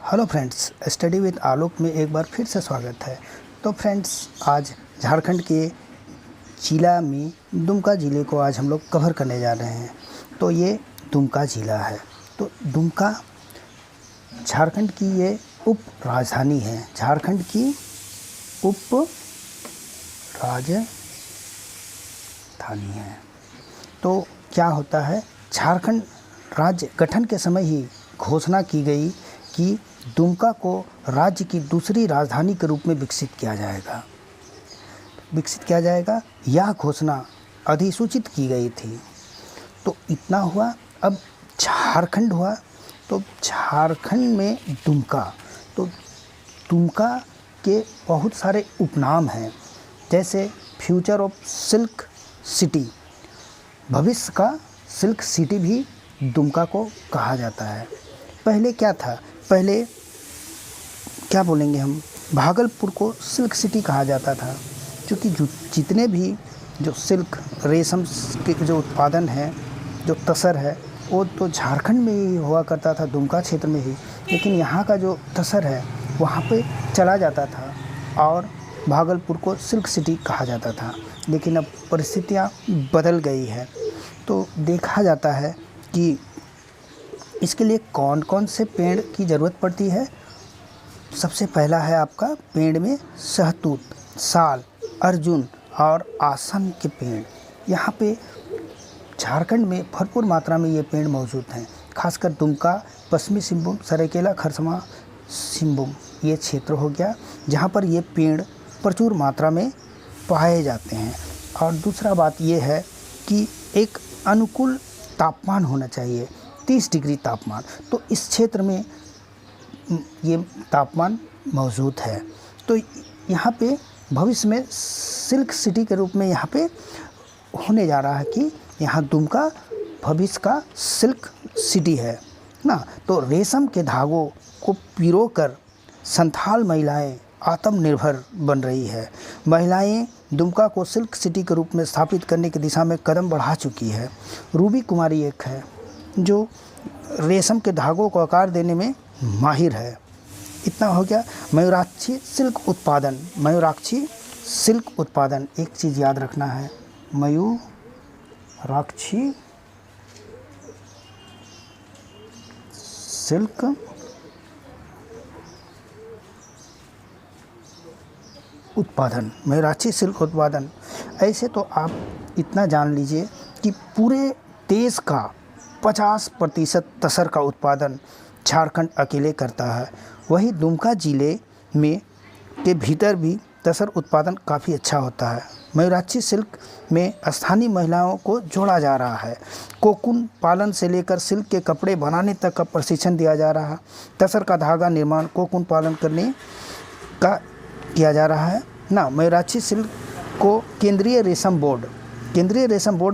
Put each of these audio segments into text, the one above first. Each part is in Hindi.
हेलो फ्रेंड्स, स्टडी विद आलोक में एक बार फिर से स्वागत है। तो फ्रेंड्स, आज झारखंड के जिला में दुमका ज़िले को आज हम लोग कवर करने जा रहे हैं। तो ये दुमका ज़िला है। तो दुमका झारखंड की ये उप राजधानी है। झारखंड की उप राजधानी है। तो क्या होता है, झारखंड राज्य गठन के समय ही घोषणा की गई कि दुमका को राज्य की दूसरी राजधानी के रूप में विकसित किया जाएगा। यह घोषणा अधिसूचित की गई थी। तो इतना हुआ। अब झारखंड हुआ, तो झारखंड में दुमका, तो दुमका के बहुत सारे उपनाम हैं, जैसे फ्यूचर ऑफ सिल्क सिटी, भविष्य का सिल्क सिटी भी दुमका को कहा जाता है। पहले क्या था, पहले क्या बोलेंगे हम, भागलपुर को सिल्क सिटी कहा जाता था, क्योंकि जितने भी जो सिल्क रेशम के जो उत्पादन है, जो तसर है, वो तो झारखंड में ही हुआ करता था, दुमका क्षेत्र में ही। लेकिन यहाँ का जो तसर है वहाँ पे चला जाता था और भागलपुर को सिल्क सिटी कहा जाता था। लेकिन अब परिस्थितियाँ बदल गई है। तो देखा जाता है कि इसके लिए कौन कौन से पेड़ की ज़रूरत पड़ती है। सबसे पहला है आपका पेड़ में सहतूत, साल, अर्जुन और आसम के पेड़। यहाँ पे झारखंड में भरपूर मात्रा में ये पेड़ मौजूद हैं। खासकर दुमका, पश्चिमी सिंहभूम, सरायकेला, खरसावां, सिंहभूम, ये क्षेत्र हो गया जहाँ पर ये पेड़ प्रचुर मात्रा में पाए जाते हैं। और दूसरा बात ये है कि एक अनुकूल तापमान होना चाहिए, 30 डिग्री तापमान। तो इस क्षेत्र में ये तापमान मौजूद है। तो यहाँ पे भविष्य में सिल्क सिटी के रूप में यहाँ पे होने जा रहा है कि यहाँ दुमका भविष्य का सिल्क सिटी है ना। तो रेशम के धागों को पिरोकर संथाल महिलाएं आत्मनिर्भर बन रही है। महिलाएं दुमका को सिल्क सिटी के रूप में स्थापित करने की दिशा में कदम बढ़ा चुकी है। रूबी कुमारी एक है जो रेशम के धागों को आकार देने में माहिर है। इतना हो गया। मयूराक्षी सिल्क उत्पादन, मयूराक्षी सिल्क उत्पादन, एक चीज़ याद रखना है, मयूराक्षी सिल्क उत्पादन, मयूराक्षी सिल्क उत्पादन। ऐसे तो आप इतना जान लीजिए कि पूरे देश का 50% तसर का उत्पादन झारखंड अकेले करता है। वही दुमका ज़िले में के भीतर भी तसर उत्पादन काफ़ी अच्छा होता है। मयूराक्षी सिल्क में स्थानीय महिलाओं को जोड़ा जा रहा है। कोकून पालन से लेकर सिल्क के कपड़े बनाने तक का प्रशिक्षण दिया जा रहा है। तसर का धागा निर्माण कोकून पालन करने का किया जा रहा है ना। मयूराक्षी सिल्क को केंद्रीय रेशम बोर्ड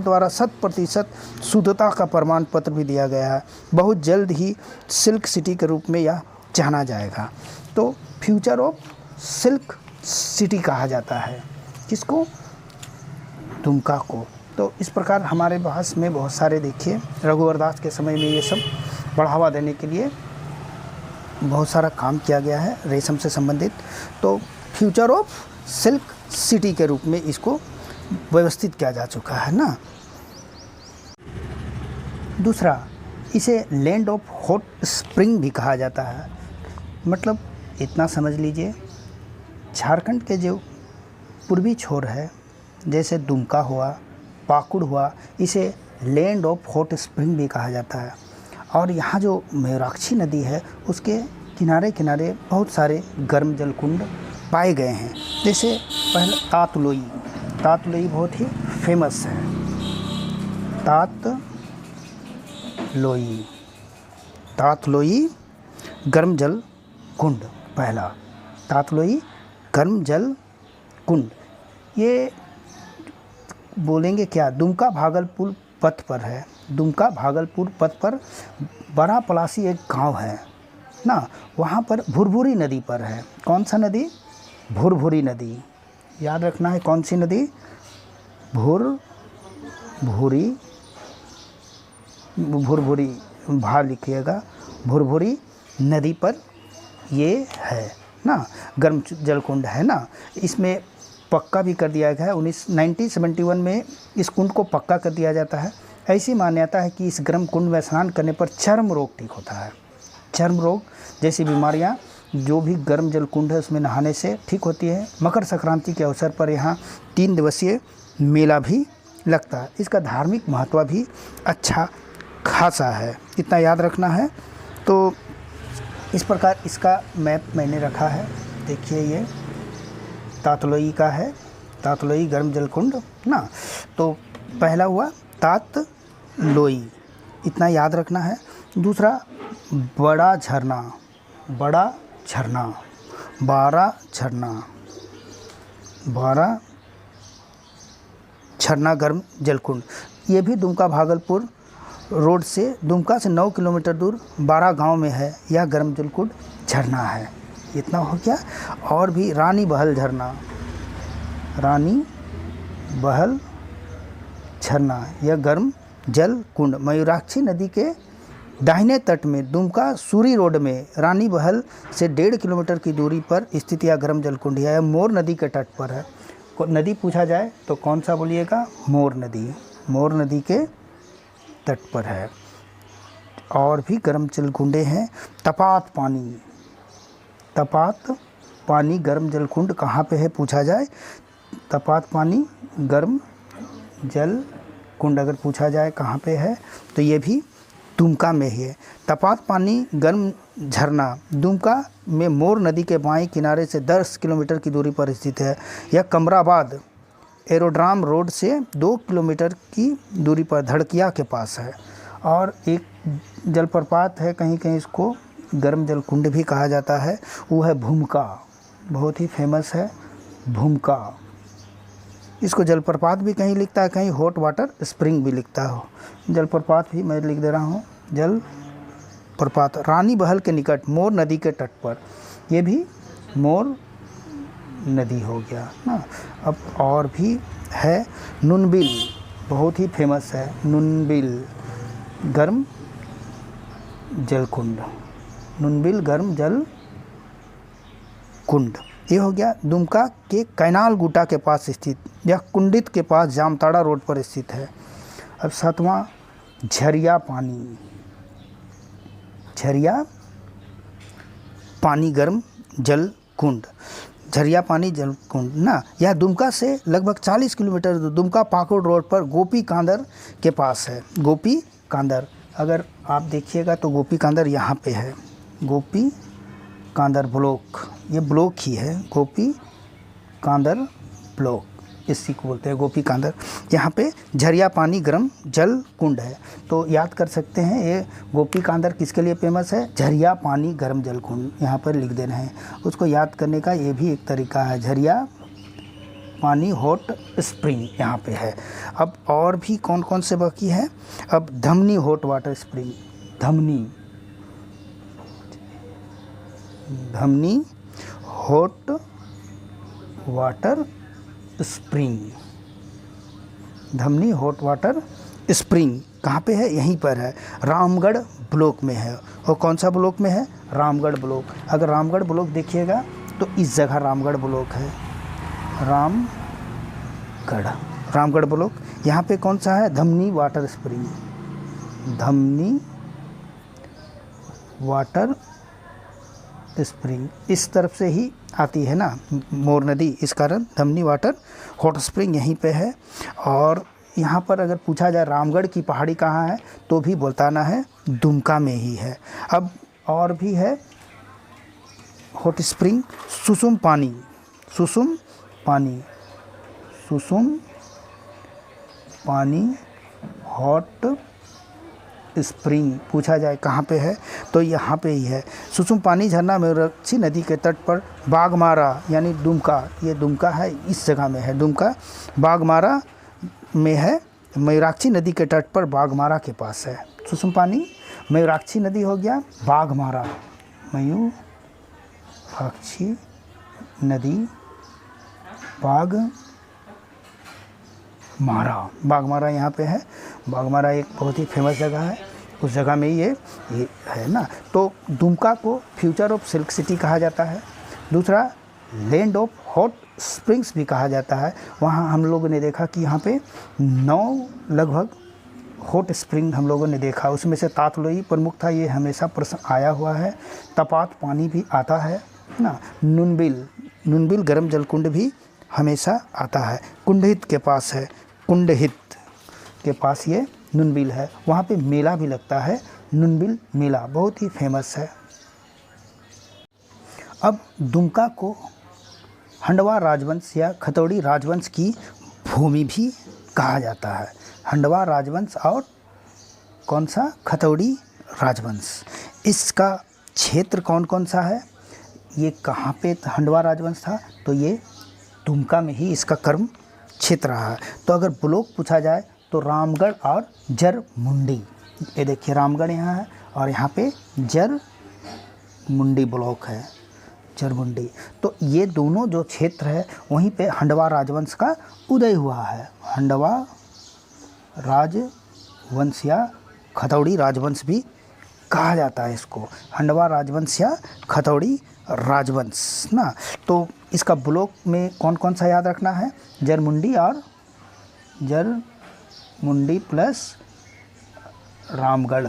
द्वारा 100% शुद्धता का प्रमाण पत्र भी दिया गया है। बहुत जल्द ही सिल्क सिटी के रूप में यह जाना जाएगा। तो फ्यूचर ऑफ सिल्क सिटी कहा जाता है किसको, दुमका को। तो इस प्रकार हमारे बहस में बहुत सारे, देखिए रघुवर दास के समय में ये सब बढ़ावा देने के लिए बहुत सारा काम किया गया है रेशम से संबंधित। तो फ्यूचर ऑफ सिल्क सिटी के रूप में इसको व्यवस्थित किया जा चुका है ना। दूसरा, इसे लैंड ऑफ हॉट स्प्रिंग भी कहा जाता है। मतलब इतना समझ लीजिए, झारखंड के जो पूर्वी छोर है, जैसे दुमका हुआ, पाकुड़ हुआ, इसे लैंड ऑफ हॉट स्प्रिंग भी कहा जाता है। और यहाँ जो मयूराक्षी नदी है उसके किनारे किनारे बहुत सारे गर्म जल कुंड पाए गए हैं। जैसे पहले तातलोई बहुत ही फेमस है। तातलोई गर्म जल कुंड, पहला तातलोई गर्म जल कुंड। ये बोलेंगे क्या, दुमका भागलपुर पथ पर है। दुमका भागलपुर पथ पर बड़ा पलासी एक गांव है ना, वहाँ पर भुरभुरी नदी पर है। कौन सा नदी, भुरभुरी नदी, याद रखना है। कौन सी नदी, भुरभुरी भा लिखिएगा, भुरभुरी नदी पर ये है ना, गर्म जल कुंड है ना। इसमें पक्का भी कर दिया गया है, 1971 में इस कुंड को पक्का कर दिया जाता है। ऐसी मान्यता है कि इस गर्म कुंड में स्नान करने पर चर्म रोग ठीक होता है। चर्म रोग जैसी बीमारियां जो भी गर्म जल कुंड है उसमें नहाने से ठीक होती है। मकर संक्रांति के अवसर पर यहाँ 3 दिवसीय मेला भी लगता है। इसका धार्मिक महत्व भी अच्छा खासा है, इतना याद रखना है। तो इस प्रकार इसका मैप मैंने रखा है, देखिए ये तातलोई का है, तातलोई गर्म जल कुंड ना। तो पहला हुआ तातलोई, इतना याद रखना है। दूसरा बड़ा झरना, बड़ा झरना, 12 झरना, 12 झरना गर्म जलकुंड, ये भी दुमका भागलपुर रोड से, दुमका से 9 किलोमीटर दूर 12 गांव में है। यह गर्म जलकुंड झरना है, इतना हो गया। और भी रानी बहल झरना, रानी बहल झरना, यह गर्म जल कुंड मयूराक्षी नदी के दाहिने तट में दुमका सूरी रोड में रानी बहल से 1.5 किलोमीटर की दूरी पर स्थित यह गर्म जल कुंड है। मोर नदी के तट पर है। नदी पूछा जाए तो कौन सा बोलिएगा? मोर नदी, मोर नदी के तट पर है। और भी गर्म जल कुंडे हैं। तपात पानी, तपात पानी गर्म जल कुंड कहाँ पे है पूछा जाए, तपात पानी गर्म जल कुंड अगर पूछा जाए कहाँ पे है तो ये भी दुमका में ही है। तपात पानी गर्म झरना दुमका में मोर नदी के बाएं किनारे से 10 किलोमीटर की दूरी पर स्थित है। यह कमराबाद एरोड्राम रोड से 2 किलोमीटर की दूरी पर धड़किया के पास है। और एक जलप्रपात है, कहीं कहीं इसको गर्म जल कुंड भी कहा जाता है, वो है भूमका, बहुत ही फेमस है भूमका। इसको जलप्रपात भी कहीं लिखता है, कहीं हॉट वाटर स्प्रिंग भी लिखता हो। जलप्रपात भी मैं लिख दे रहा हूँ, जलप्रपात रानी बहल के निकट मोर नदी के तट पर, ये भी मोर नदी हो गया ना। अब और भी है नुनबिल, बहुत ही फेमस है नुनबिल गर्म जल कुंड, नुनबिल गर्म जल कुंड, ये हो गया दुमका के कैनाल गुटा के पास स्थित। यह कुंडित के पास जामताड़ा रोड पर स्थित है। अब 7वां झरिया पानी, झरिया पानी गर्म जल कुंड, झरिया पानी जल कुंड ना, यह दुमका से लगभग 40 किलोमीटर दुमका पाकुड़ रोड पर गोपी कांदर के पास है। गोपी कांदर अगर आप देखिएगा तो गोपी कांदर यहाँ पे है, गोपी कांदर ब्लॉक, ये ब्लॉक ही है गोपी कांदर ब्लॉक, इसी को बोलते हैं गोपी कांदर। यहाँ पे झरिया पानी गर्म जल कुंड है। तो याद कर सकते हैं ये गोपी कांदर किसके लिए फेमस है? झरिया पानी गर्म जल कुंड, यहाँ पर लिख देना है। उसको याद करने का ये भी एक तरीका है, झरिया पानी हॉट स्प्रिंग यहाँ पे है। अब और भी कौन कौन से बाकी है? अब धमनी हॉट वाटर स्प्रिंग, धमनी, धमनी हॉट वाटर स्प्रिंग, धमनी हॉट वाटर स्प्रिंग कहाँ पे है? यहीं पर है, रामगढ़ ब्लॉक में है। और कौन सा ब्लॉक में है? रामगढ़ ब्लॉक। अगर रामगढ़ ब्लॉक देखिएगा तो इस जगह रामगढ़ ब्लॉक है, रामगढ़, रामगढ़ ब्लॉक। यहाँ पे कौन सा है? धमनी वाटर स्प्रिंग, धमनी वाटर स्प्रिंग, इस तरफ से ही आती है ना मोर नदी, इस कारण धमनी वाटर हॉट स्प्रिंग यहीं पे है। और यहाँ पर अगर पूछा जाए रामगढ़ की पहाड़ी कहाँ है तो भी बताना है दुमका में ही है। अब और भी है हॉट स्प्रिंग, सुसुम पानी, सुसुम पानी, सुसुम पानी हॉट स्प्रिंग पूछा जाए कहाँ पे है तो यहाँ पे ही है। सुसुम पानी झरना मयूराक्षी नदी के तट पर बाघमारा यानी दुमका, ये दुमका है, इस जगह में है, दुमका बाघमारा में है, मयूराक्षी नदी के तट पर बाघमारा के पास है। सुसुम पानी मयूराक्षी नदी हो गया, बाघमारा मयूराक्षी नदी, बाघमारा, बाघमारा यहाँ पे है। बाघमारा एक बहुत ही फेमस जगह है, उस जगह में ये है ना। तो दुमका को फ्यूचर ऑफ सिल्क सिटी कहा जाता है। दूसरा, लैंड ऑफ हॉट स्प्रिंग्स भी कहा जाता है। वहाँ हम लोगों ने देखा कि यहाँ पे 9 लगभग हॉट स्प्रिंग हम लोगों ने देखा, उसमें से तातलोई प्रमुख था, ये हमेशा प्रश्न आया हुआ है। तपात पानी भी आता है ना। नुनबिल गर्म जल कुंड भी हमेशा आता है। कुंडहित के पास है, कुंडहित के पास ये नुनबिल है, वहाँ पे मेला भी लगता है, नुनबिल मेला बहुत ही फेमस है। अब दुमका को हंडवा राजवंश या खतौड़ी राजवंश की भूमि भी कहा जाता है। हंडवा राजवंश और कौन सा, खतौड़ी राजवंश। इसका क्षेत्र कौन कौन सा है, ये कहाँ पे हंडवा राजवंश था, तो ये दुमका में ही इसका कर्म क्षेत्र रहा है। तो अगर ब्लॉक पूछा जाए तो रामगढ़ और जरमुंडी, ये देखिए रामगढ़ यहाँ है और यहाँ पे जरमुंडी ब्लॉक है, जरमुंडी। तो ये दोनों जो क्षेत्र है वहीं पे हंडवा राजवंश का उदय हुआ है। हंडवा राजवंश या खतौड़ी राजवंश भी कहा जाता है इसको, हंडवा राजवंश या खतौड़ी राजवंश ना। तो इसका ब्लॉक में कौन कौन सा याद रखना है, जरमुंडी और जरमुंडी प्लस रामगढ़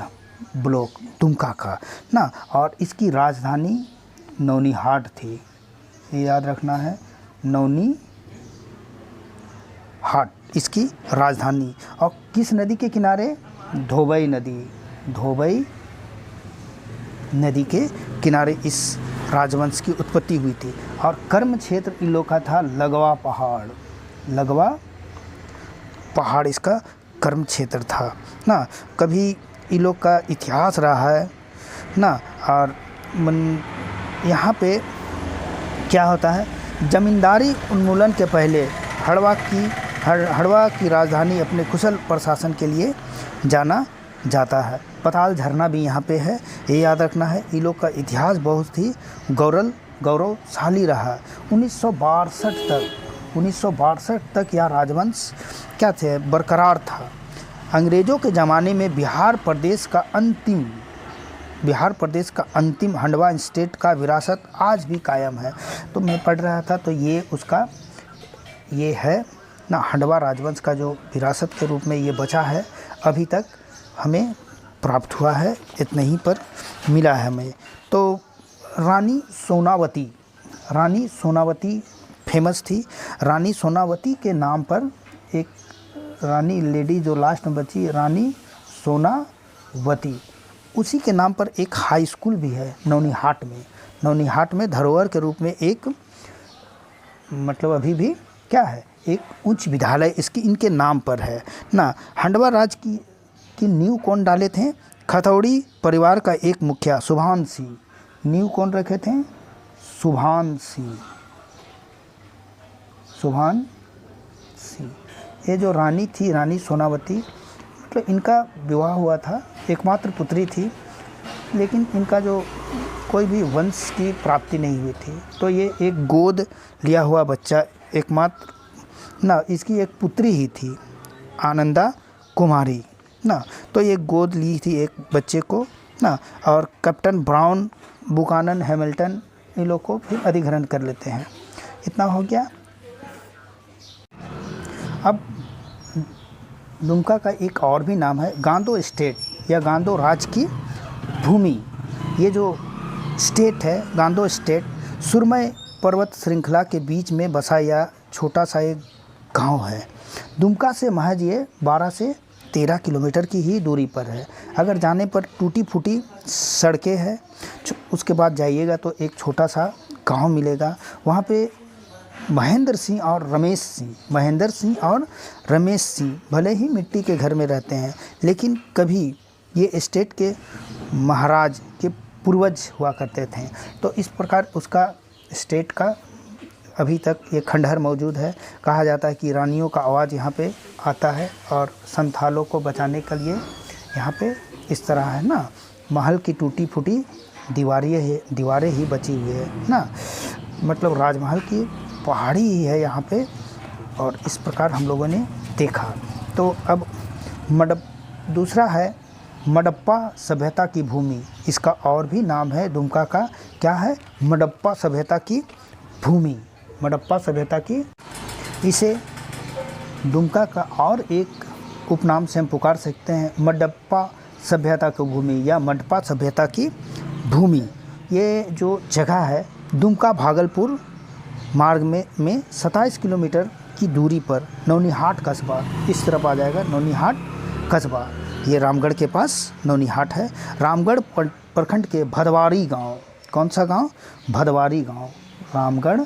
ब्लॉक दुमका का ना। और इसकी राजधानी नौनीहाट थी, ये याद रखना है, नौनीहाट इसकी राजधानी। और किस नदी के किनारे, धोबई नदी के किनारे इस राजवंश की उत्पत्ति हुई थी। और कर्म क्षेत्र इन लोग का था लगवा पहाड़ इसका कर्म क्षेत्र था ना। कभी इन लोग का इतिहास रहा है ना। और यहाँ पे क्या होता है, जमींदारी उन्मूलन के पहले हड़वा की राजधानी अपने कुशल प्रशासन के लिए जाना जाता है। पताल झरना भी यहाँ पे है, ये याद रखना है। इन लोग का इतिहास बहुत ही गौरवशाली रहा। 1962 तक यह राजवंश क्या थे, बरकरार था। अंग्रेज़ों के ज़माने में बिहार प्रदेश का अंतिम हंडवा स्टेट का विरासत आज भी कायम है। तो मैं पढ़ रहा था तो ये है ना, हंडवा राजवंश का जो विरासत के रूप में ये बचा है, अभी तक हमें प्राप्त हुआ है, इतना ही पर मिला है हमें। तो रानी सोनावती फेमस थी। रानी सोनावती के नाम पर एक रानी लेडी जो लास्ट में बची, रानी सोनावती, उसी के नाम पर एक हाई स्कूल भी है नौनीहाट में धरोहर के रूप में एक, मतलब अभी भी क्या है, एक उच्च विद्यालय इनके नाम पर है ना। हंडवा राज की नींव कौन डाले थे, खतौड़ी परिवार का एक मुखिया सुभान सिंह। नींव कौन रखे थे, सुभान सिंह। ये जो रानी थी, रानी सोनावती, मतलब इनका विवाह हुआ था, एकमात्र पुत्री थी, लेकिन इनका जो कोई भी वंश की प्राप्ति नहीं हुई थी। तो ये एक गोद लिया हुआ बच्चा एकमात्र ना, इसकी एक पुत्री ही थी आनंदा कुमारी ना। तो ये गोद ली थी एक बच्चे को ना। और कैप्टन ब्राउन, बुकानन, हैमिल्टन, इन लोग को फिर अधिग्रहण कर लेते हैं। इतना हो गया। अब दुमका का एक और भी नाम है गांदो स्टेट या गांदो राज की भूमि। ये जो स्टेट है, गांदो स्टेट, सुरमय पर्वत श्रृंखला के बीच में बसा यह छोटा सा एक गांव है। दुमका से महज ये 12 से 13 किलोमीटर की ही दूरी पर है। अगर जाने पर टूटी फूटी सड़कें हैं, उसके बाद जाइएगा तो एक छोटा सा गांव मिलेगा। वहाँ पे महेंद्र सिंह और रमेश सिंह भले ही मिट्टी के घर में रहते हैं, लेकिन कभी ये स्टेट के महाराज के पूर्वज हुआ करते थे। तो इस प्रकार उसका स्टेट का अभी तक ये खंडहर मौजूद है। कहा जाता है कि रानियों का आवाज़ यहाँ पे आता है और संथालों को बचाने के लिए यहाँ पे इस तरह है ना, महल की टूटी फूटी दीवारें ही बची हुई है ना, मतलब राजमहल की पहाड़ी ही है यहाँ पे। और इस प्रकार हम लोगों ने देखा। तो अब दूसरा है मडप्पा सभ्यता की भूमि, इसका और भी नाम है दुमका का, क्या है? मडप्पा सभ्यता की भूमि, मडप्पा सभ्यता की। इसे दुमका का और एक उपनाम से हम पुकार सकते हैं, मडप्पा सभ्यता की भूमि या मडप्पा सभ्यता की भूमि। ये जो जगह है दुमका भागलपुर मार्ग में 27 किलोमीटर की दूरी पर नौनिहाट कस्बा, इस तरफ आ जाएगा नौनिहाट कस्बा। ये रामगढ़ के पास नौनिहाट है। रामगढ़ प्रखंड के भदवारी गांव, कौन सा गांव? भदवारी गांव, रामगढ़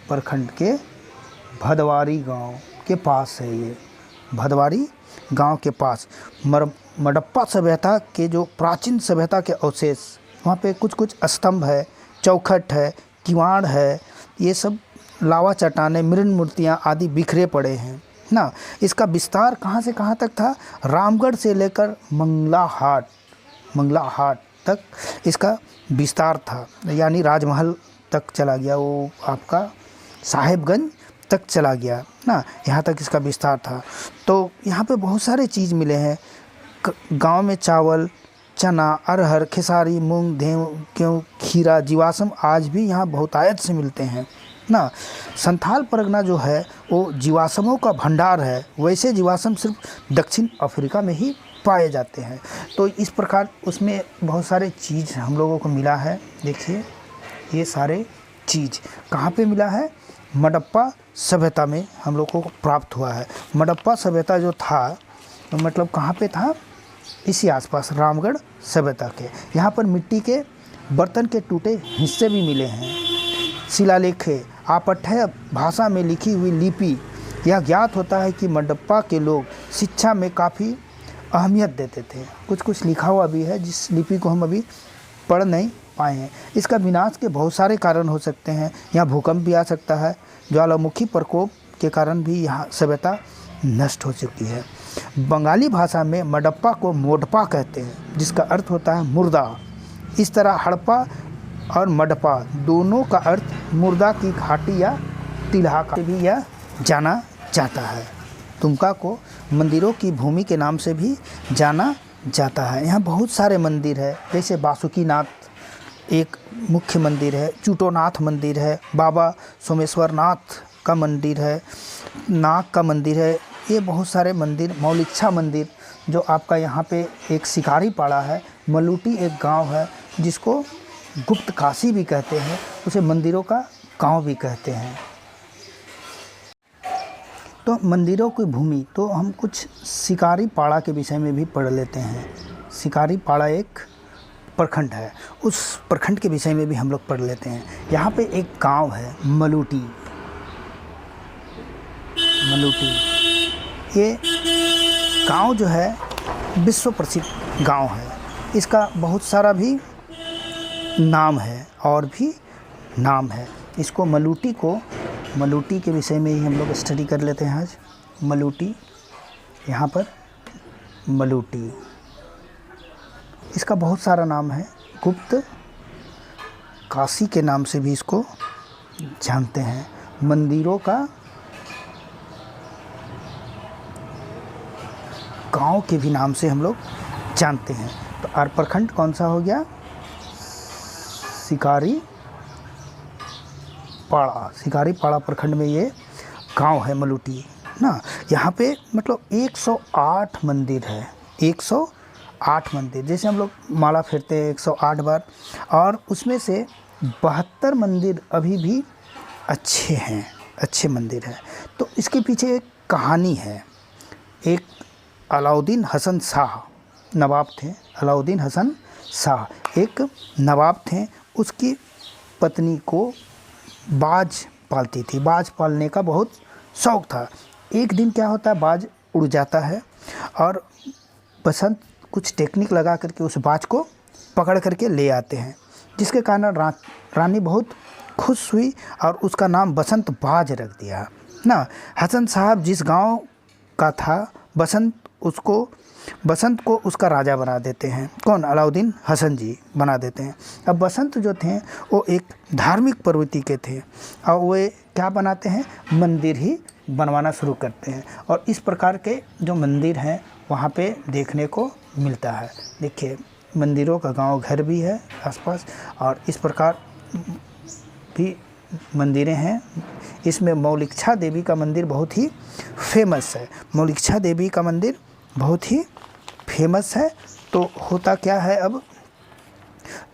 प्रखंड के भदवारी गांव के पास है ये, भदवारी गांव के पास। मडप्पा सभ्यता के जो प्राचीन सभ्यता के अवशेष, वहाँ पे कुछ कुछ स्तंभ है, चौखट है, किवाड़ है, ये सब लावा चट्टानें, मृण मूर्तियाँ आदि बिखरे पड़े हैं ना। इसका विस्तार कहाँ से कहाँ तक था? रामगढ़ से लेकर मंगलाहाट तक इसका विस्तार था, यानी राजमहल तक चला गया, वो आपका साहेबगंज तक चला गया ना, यहाँ तक इसका विस्तार था। तो यहाँ पे बहुत सारे चीज़ मिले हैं। गांव में चावल, चना, अरहर, खेसारी, मूंग, गेहूं, खीरा, जीवाश्म आज भी यहाँ बहुतायत से मिलते हैं ना। संथाल परगना जो है वो जीवाश्मों का भंडार है। वैसे जीवाश्म सिर्फ दक्षिण अफ्रीका में ही पाए जाते हैं। तो इस प्रकार उसमें बहुत सारे चीज़ हम लोगों को मिला है। देखिए ये सारे चीज़ कहाँ पे मिला है? मडप्पा सभ्यता में हम लोग को प्राप्त हुआ है। मडप्पा सभ्यता जो था तो मतलब कहाँ पे था? इसी आसपास रामगढ़ सभ्यता के। यहाँ पर मिट्टी के बर्तन के टूटे हिस्से भी मिले हैं। शिलालेख, आपठ्य भाषा में लिखी हुई लिपि। यह ज्ञात होता है कि मडप्पा के लोग शिक्षा में काफ़ी अहमियत देते थे। कुछ कुछ लिखा हुआ भी है जिस लिपि को हम अभी पढ़ नहीं पाए हैं। इसका विनाश के बहुत सारे कारण हो सकते हैं। यहाँ भूकंप भी आ सकता है, ज्वालामुखी प्रकोप के कारण भी यहाँ सभ्यता नष्ट हो चुकी है। बंगाली भाषा में मडप्पा को मोडपा कहते हैं, जिसका अर्थ होता है मुर्दा। इस तरह हड़प्पा और मडप्पा दोनों का अर्थ मुर्दा की घाटी या टिल्हा का भी यह जाना जाता है। दुमका को मंदिरों की भूमि के नाम से भी जाना जाता है। यहाँ बहुत सारे मंदिर है, जैसे बासुकीनाथ एक मुख्य मंदिर है, चूटोनाथ मंदिर है, बाबा सोमेश्वरनाथ का मंदिर है, नाग का मंदिर है। ये बहुत सारे मंदिर, मौलिच्छा मंदिर जो आपका यहाँ पे एक शिकारी पाड़ा है, मलूटी एक गांव है जिसको गुप्त काशी भी कहते हैं, उसे मंदिरों का गांव भी कहते हैं। तो मंदिरों की भूमि, तो हम कुछ शिकारी पाड़ा के विषय में भी पढ़ लेते हैं। शिकारी पाड़ा एक प्रखंड है, उस प्रखंड के विषय में भी हम लोग पढ़ लेते हैं। यहाँ पे एक गांव है मलूटी। ये गांव जो है विश्व प्रसिद्ध गांव है। इसका बहुत सारा भी नाम है और भी नाम है। इसको मलूटी के विषय में ही हम लोग स्टडी कर लेते हैं आज। मलूटी, यहाँ पर मलूटी, इसका बहुत सारा नाम है। गुप्त काशी के नाम से भी इसको जानते हैं। मंदिरों का गांव के भी नाम से हम लोग जानते हैं। तो आर प्रखंड कौन सा हो गया? शिकारी पाड़ा प्रखंड में ये गांव है मलूटी ना। यहाँ पे मतलब 108 मंदिर है, 108 मंदिर। जैसे हम लोग माला फेरते हैं 108 बार, और उसमें से 72 मंदिर अभी भी अच्छे मंदिर हैं। तो इसके पीछे एक कहानी है। एक अलाउद्दीन हसन शाह नवाब थे। अलाउद्दीन हसन शाह एक नवाब थे। उसकी पत्नी को बाज पालती थी। बाज पालने का बहुत शौक़ था। एक दिन क्या होता है, बाज उड़ जाता है और बसंत कुछ टेक्निक लगा करके उस बाज को पकड़ करके ले आते हैं, जिसके कारण रानी बहुत खुश हुई और उसका नाम बसंत बाज रख दिया ना। हसन साहब जिस गांव का था, बसंत को उसका राजा बना देते हैं। कौन? अलाउद्दीन हसन जी बना देते हैं। अब बसंत जो थे वो एक धार्मिक प्रवृत्ति के थे और वे क्या बनाते हैं? मंदिर ही बनवाना शुरू करते हैं। और इस प्रकार के जो मंदिर हैं वहाँ पे देखने को मिलता है। देखिए मंदिरों का गांव घर भी है आसपास, और इस प्रकार भी मंदिरें हैं। इसमें मौलिक्षा देवी का मंदिर बहुत ही फेमस है। मौलिक्षा देवी का मंदिर बहुत ही फेमस है। तो होता क्या है अब,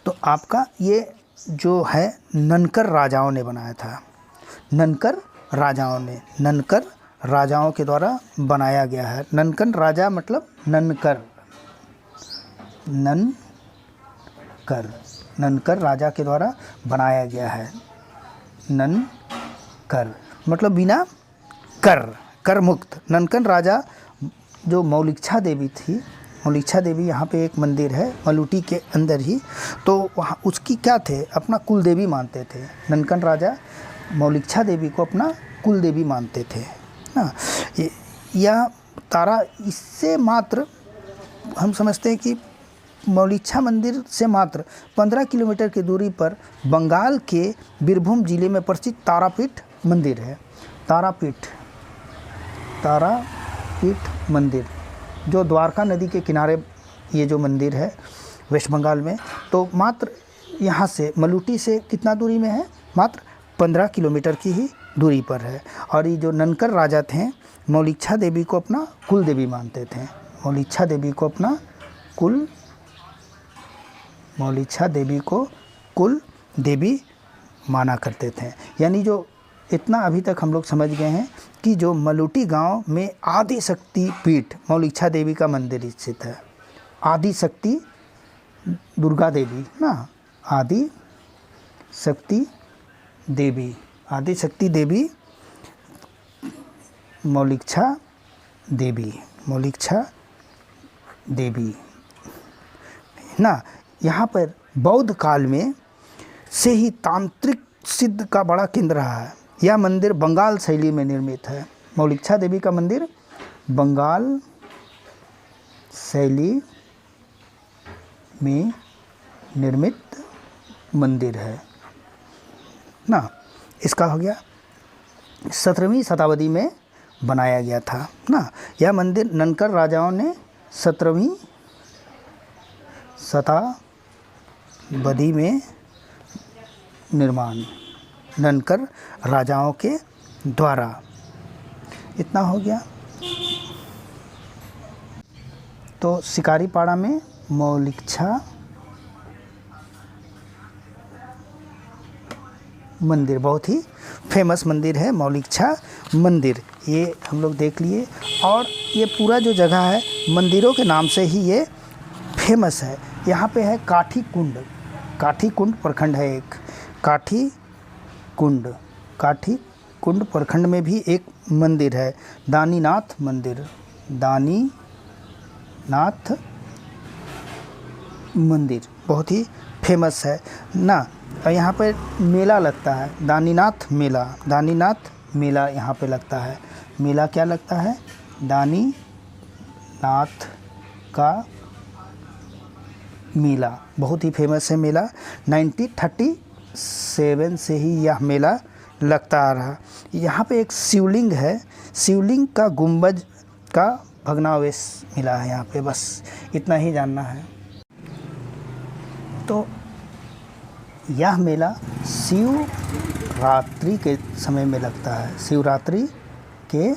तो आपका ये जो है ननकर राजाओं ने बनाया था। ननकर राजाओं के द्वारा बनाया गया है। ननकर राजा मतलब ननकर राजा के द्वारा बनाया गया है। ननकर मतलब बिना कर मुक्त। ननकर राजा जो मौलिक्षा देवी थी, मौलिक्षा देवी यहाँ पे एक मंदिर है मलुटी के अंदर ही, तो वहाँ उसकी क्या थे, अपना कुल देवी मानते थे। ननकर राजा मौलिक्षा देवी को अपना कुल देवी मानते थे ना। यह तारा, इससे मात्र हम समझते हैं कि मौलिक्षा मंदिर से मात्र 15 किलोमीटर की दूरी पर बंगाल के बीरभूम जिले में प्रसिद्ध तारापीठ मंदिर है। तारापीठ मंदिर जो द्वारका नदी के किनारे ये जो मंदिर है वेस्ट बंगाल में, तो मात्र यहाँ से मलुटी से कितना दूरी में है, मात्र 15 किलोमीटर की ही दूरी पर है। और ये जो ननकर राजा थे मौलिक्षा देवी को अपना कुल देवी मानते थे। मौलिक्षा देवी को कुल देवी माना करते थे। यानी जो इतना अभी तक हम लोग समझ गए हैं कि जो मलुटी गांव में आदि शक्ति पीठ मौलिक्षा देवी का मंदिर स्थित है। आदि शक्ति दुर्गा देवी ना, आदि शक्ति देवी मौलिक्षा देवी ना। यहाँ पर बौद्ध काल में से ही तांत्रिक सिद्ध का बड़ा केंद्र रहा है। यह मंदिर बंगाल शैली में निर्मित है। मौलिक्षा देवी का मंदिर बंगाल शैली में निर्मित मंदिर है ना। इसका हो गया 17वीं शताब्दी में बनाया गया था ना। यह मंदिर ननकर राजाओं ने 17वीं शताब्दी में निर्माण, ननकर राजाओं के द्वारा। इतना हो गया। तो शिकारीपाड़ा में मौलिक्षा मंदिर बहुत ही फेमस मंदिर है। मौलिक्षा मंदिर ये हम लोग देख लिए। और ये पूरा जो जगह है मंदिरों के नाम से ही ये फेमस है। यहाँ पे है काठी कुंड प्रखंड है एक। काठी कुंड प्रखंड में भी एक मंदिर है, दानीनाथ मंदिर बहुत ही फेमस है ना। और यहाँ पे मेला लगता है, दानीनाथ मेला यहाँ पे लगता है। मेला क्या लगता है, दानीनाथ का मेला बहुत ही फेमस है मेला। 1937 से ही यह मेला लगता आ रहा। यहाँ पे एक शिवलिंग है, शिवलिंग का गुंबज का भग्नावशेष मिला है यहाँ पे। बस इतना ही जानना है। तो यह मेला शिवरात्रि के समय में लगता है। शिवरात्रि के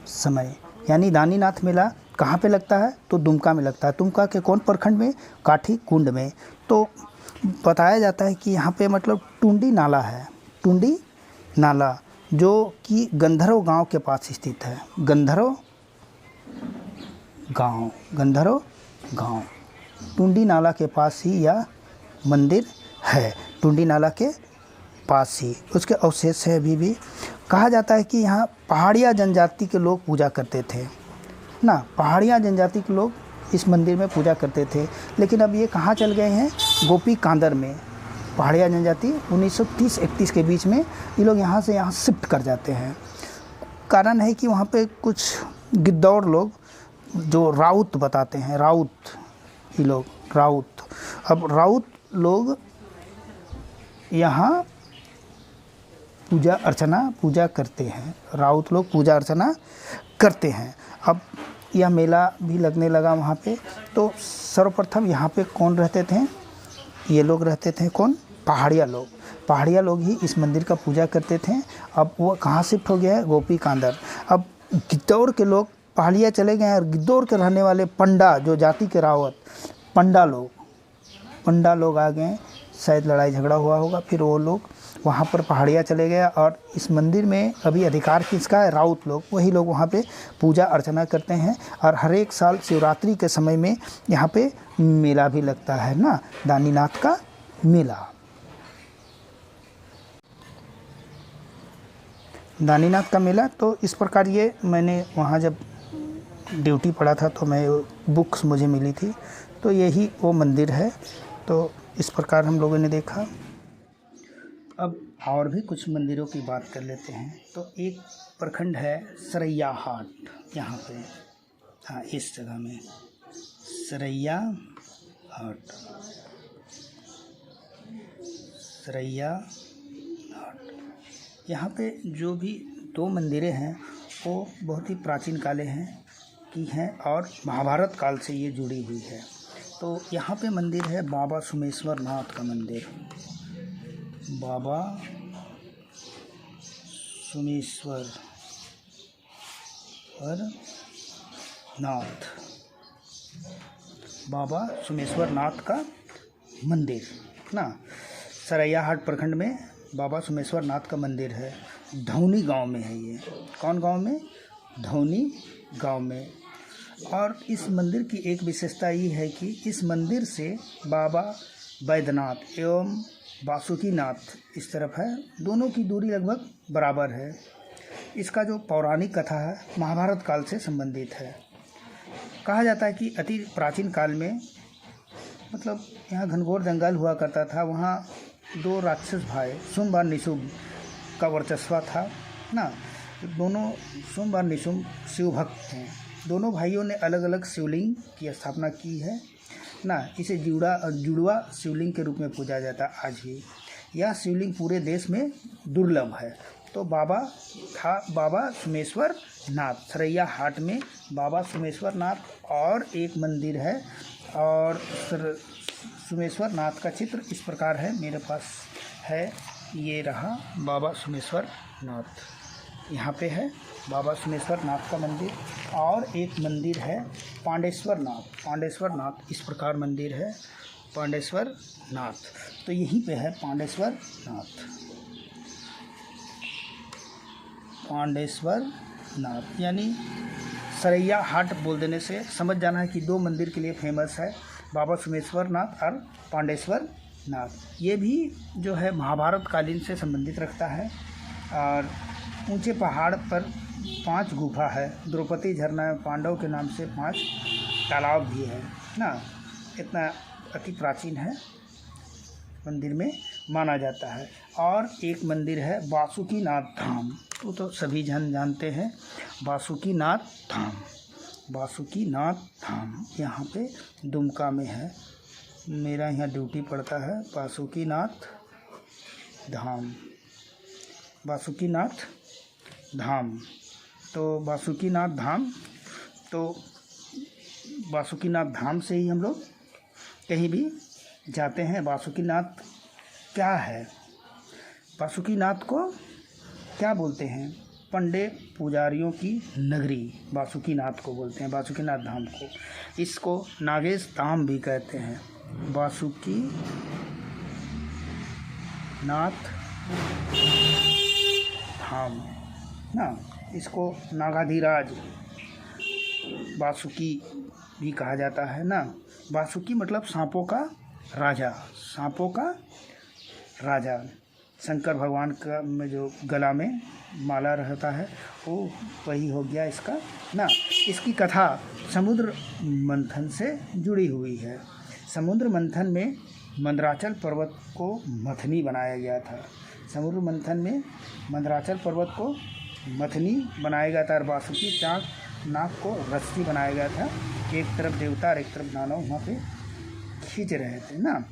समय, यानी दानीनाथ मेला कहाँ पे लगता है, तो दुमका में लगता है। दुमका के कौन प्रखंड में, काठी कुंड में। तो बताया जाता है कि यहाँ पे मतलब टुंडी नाला है, टुंडी नाला जो कि गंधर्व गांव के पास स्थित है। गंधर्व गांव टुंडी नाला के पास ही यह मंदिर है। टुंडी नाला के पास ही उसके अवशेष है अभी भी। कहा जाता है कि यहाँ पहाड़िया जनजाति के लोग पूजा करते थे ना। पहाड़िया जनजाति के लोग इस मंदिर में पूजा करते थे। लेकिन अब ये कहाँ चल गए हैं, गोपी कांदर में। पहाड़िया जनजाति 1930-31 के बीच में ये लोग यहाँ से यहाँ शिफ्ट कर जाते हैं। कारण है कि वहाँ पे कुछ गिद्धौर लोग जो राउत बताते हैं, अब राउत लोग यहाँ पूजा करते हैं, राउत लोग पूजा अर्चना करते हैं। अब यह मेला भी लगने लगा वहाँ पे। तो सर्वप्रथम यहाँ पे कौन रहते थे? ये लोग रहते थे, कौन? पहाड़िया लोग। पहाड़िया लोग ही इस मंदिर का पूजा करते थे। अब वो कहाँ शिफ्ट हो गया है? गोपी कांदर। अब गिद्धौर के लोग पहाड़िया चले गए हैं और गिद्धौर के रहने वाले पंडा, जो जाति के रावत पंडा लोग आ गए। शायद लड़ाई झगड़ा हुआ होगा, फिर वो लोग वहाँ पर पहाड़िया चले गए और इस मंदिर में अभी अधिकार किसका है? राउत लोग। वही लोग वहाँ पे पूजा अर्चना करते हैं और हर एक साल शिवरात्रि के समय में यहाँ पे मेला भी लगता है ना, दानीनाथ का मेला। दानीनाथ का मेला। तो इस प्रकार ये मैंने वहाँ जब ड्यूटी पड़ा था तो मैं बुक्स मुझे मिली थी, तो यही वो मंदिर है। तो इस प्रकार हम लोगों ने देखा। अब और भी कुछ मंदिरों की बात कर लेते हैं। तो एक प्रखंड है सरैया हाट, यहाँ पे, हाँ इस जगह में सरैया हाट। यहाँ पे जो भी 2 मंदिरें हैं वो बहुत ही प्राचीन काले हैं और महाभारत काल से ये जुड़ी हुई है। तो यहाँ पे मंदिर है बाबा सुमेश्वर नाथ का मंदिर। बाबा सुमेश्वर नाथ का मंदिर ना, सरैया हाट प्रखंड में बाबा सुमेश्वर नाथ का मंदिर है। धौनी गांव में है ये। कौन गांव में? धौनी गांव में। और इस मंदिर की एक विशेषता ये है कि इस मंदिर से बाबा बैद्यनाथ एवं बासुकीनाथ इस तरफ है, दोनों की दूरी लगभग बराबर है। इसका जो पौराणिक कथा है महाभारत काल से संबंधित है। कहा जाता है कि अति प्राचीन काल में, मतलब यहाँ घनघोर जंगल हुआ करता था, वहाँ 2 राक्षस भाई शुंभ और निशुंभ का वर्चस्व था ना। दोनों शुंभ और निशुंभ शिव भक्त हैं। दोनों भाइयों ने अलग अलग शिवलिंग की स्थापना की है ना। इसे जुड़वा शिवलिंग के रूप में पूजा जाता है आज भी। यह शिवलिंग पूरे देश में दुर्लभ है। तो बाबा सुमेश्वर नाथ, सरैया हाट में बाबा सुमेश्वर नाथ और एक मंदिर है। और सुमेश्वर नाथ का चित्र इस प्रकार है, मेरे पास है, ये रहा बाबा सुमेश्वर नाथ, यहाँ पे है बाबा सुमेश्वर नाथ का मंदिर। और एक मंदिर है पांडेश्वर नाथ, इस प्रकार मंदिर है पांडेश्वर नाथ। तो यहीं पे है पांडेश्वर नाथ, यानी सरैया हाट बोल देने से समझ जाना है कि 2 मंदिर के लिए फेमस है, बाबा सुमेश्वर नाथ और पांडेश्वर नाथ। ये भी जो है महाभारत कालीन से संबंधित रखता है। और ऊंचे पहाड़ पर 5 गुफा है। द्रौपदी झरना पांडव के नाम से 5 तालाब भी है ना। इतना अति प्राचीन है, मंदिर में माना जाता है। और एक मंदिर है बासुकीनाथ धाम, वो तो सभी जन जानते हैं, बासुकीनाथ धाम यहाँ पे दुमका में है। मेरा यहाँ ड्यूटी पड़ता है बासुकीनाथ धाम। तो बासुकीनाथ धाम से ही हम लोग कहीं भी जाते हैं। बासुकीनाथ क्या है? बासुकीनाथ को क्या बोलते हैं? पंडे पुजारियों की नगरी बासुकीनाथ को बोलते हैं, बासुकीनाथ धाम को। इसको नागेश धाम भी कहते हैं, बासुकीनाथ धाम ना। इसको नागाधिराज बासुकी भी कहा जाता है ना। बासुकी मतलब सांपों का राजा। शंकर भगवान का में जो गला में माला रहता है वो वही हो गया इसका ना। इसकी कथा समुद्र मंथन से जुड़ी हुई है। समुद्र मंथन में मंदराचल पर्वत को मथनी बनाया गया था। समुद्र मंथन में मंदराचल पर्वत को मथनी बनाया गया था और बासुकी नाग को रस्सी बनाया गया था। एक तरफ देवता और एक तरफ दानव वहाँ पे खींच रहे थे ना।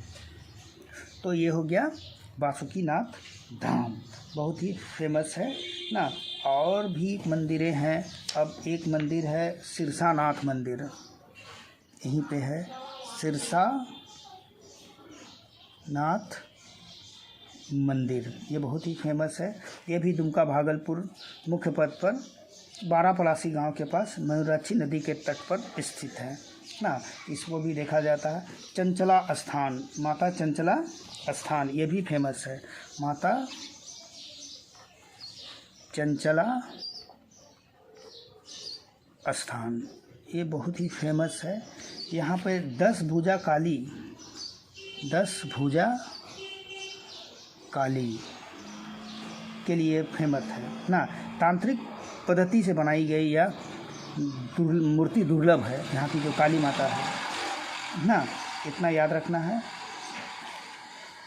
तो ये हो गया बासुकीनाथ धाम बहुत ही फेमस है ना। और भी मंदिरें हैं। अब एक मंदिर है सिरसा नाथ मंदिर, यहीं पे है सिरसा नाथ मंदिर, ये बहुत ही फेमस है। ये भी दुमका भागलपुर मुख्य पथ पर बारापलासी गांव के पास मयूराक्षी नदी के तट पर स्थित है ना। इसको भी देखा जाता है। चंचला स्थान, माता चंचला स्थान, ये भी फेमस है। माता चंचला स्थान ये बहुत ही फेमस है। यहाँ पे 10 भुजा काली, 10 भुजा काली के लिए फेमस है ना। तांत्रिक पद्धति से बनाई गई यह मूर्ति दुर्लभ है, यहाँ की जो काली माता है ना। इतना याद रखना है।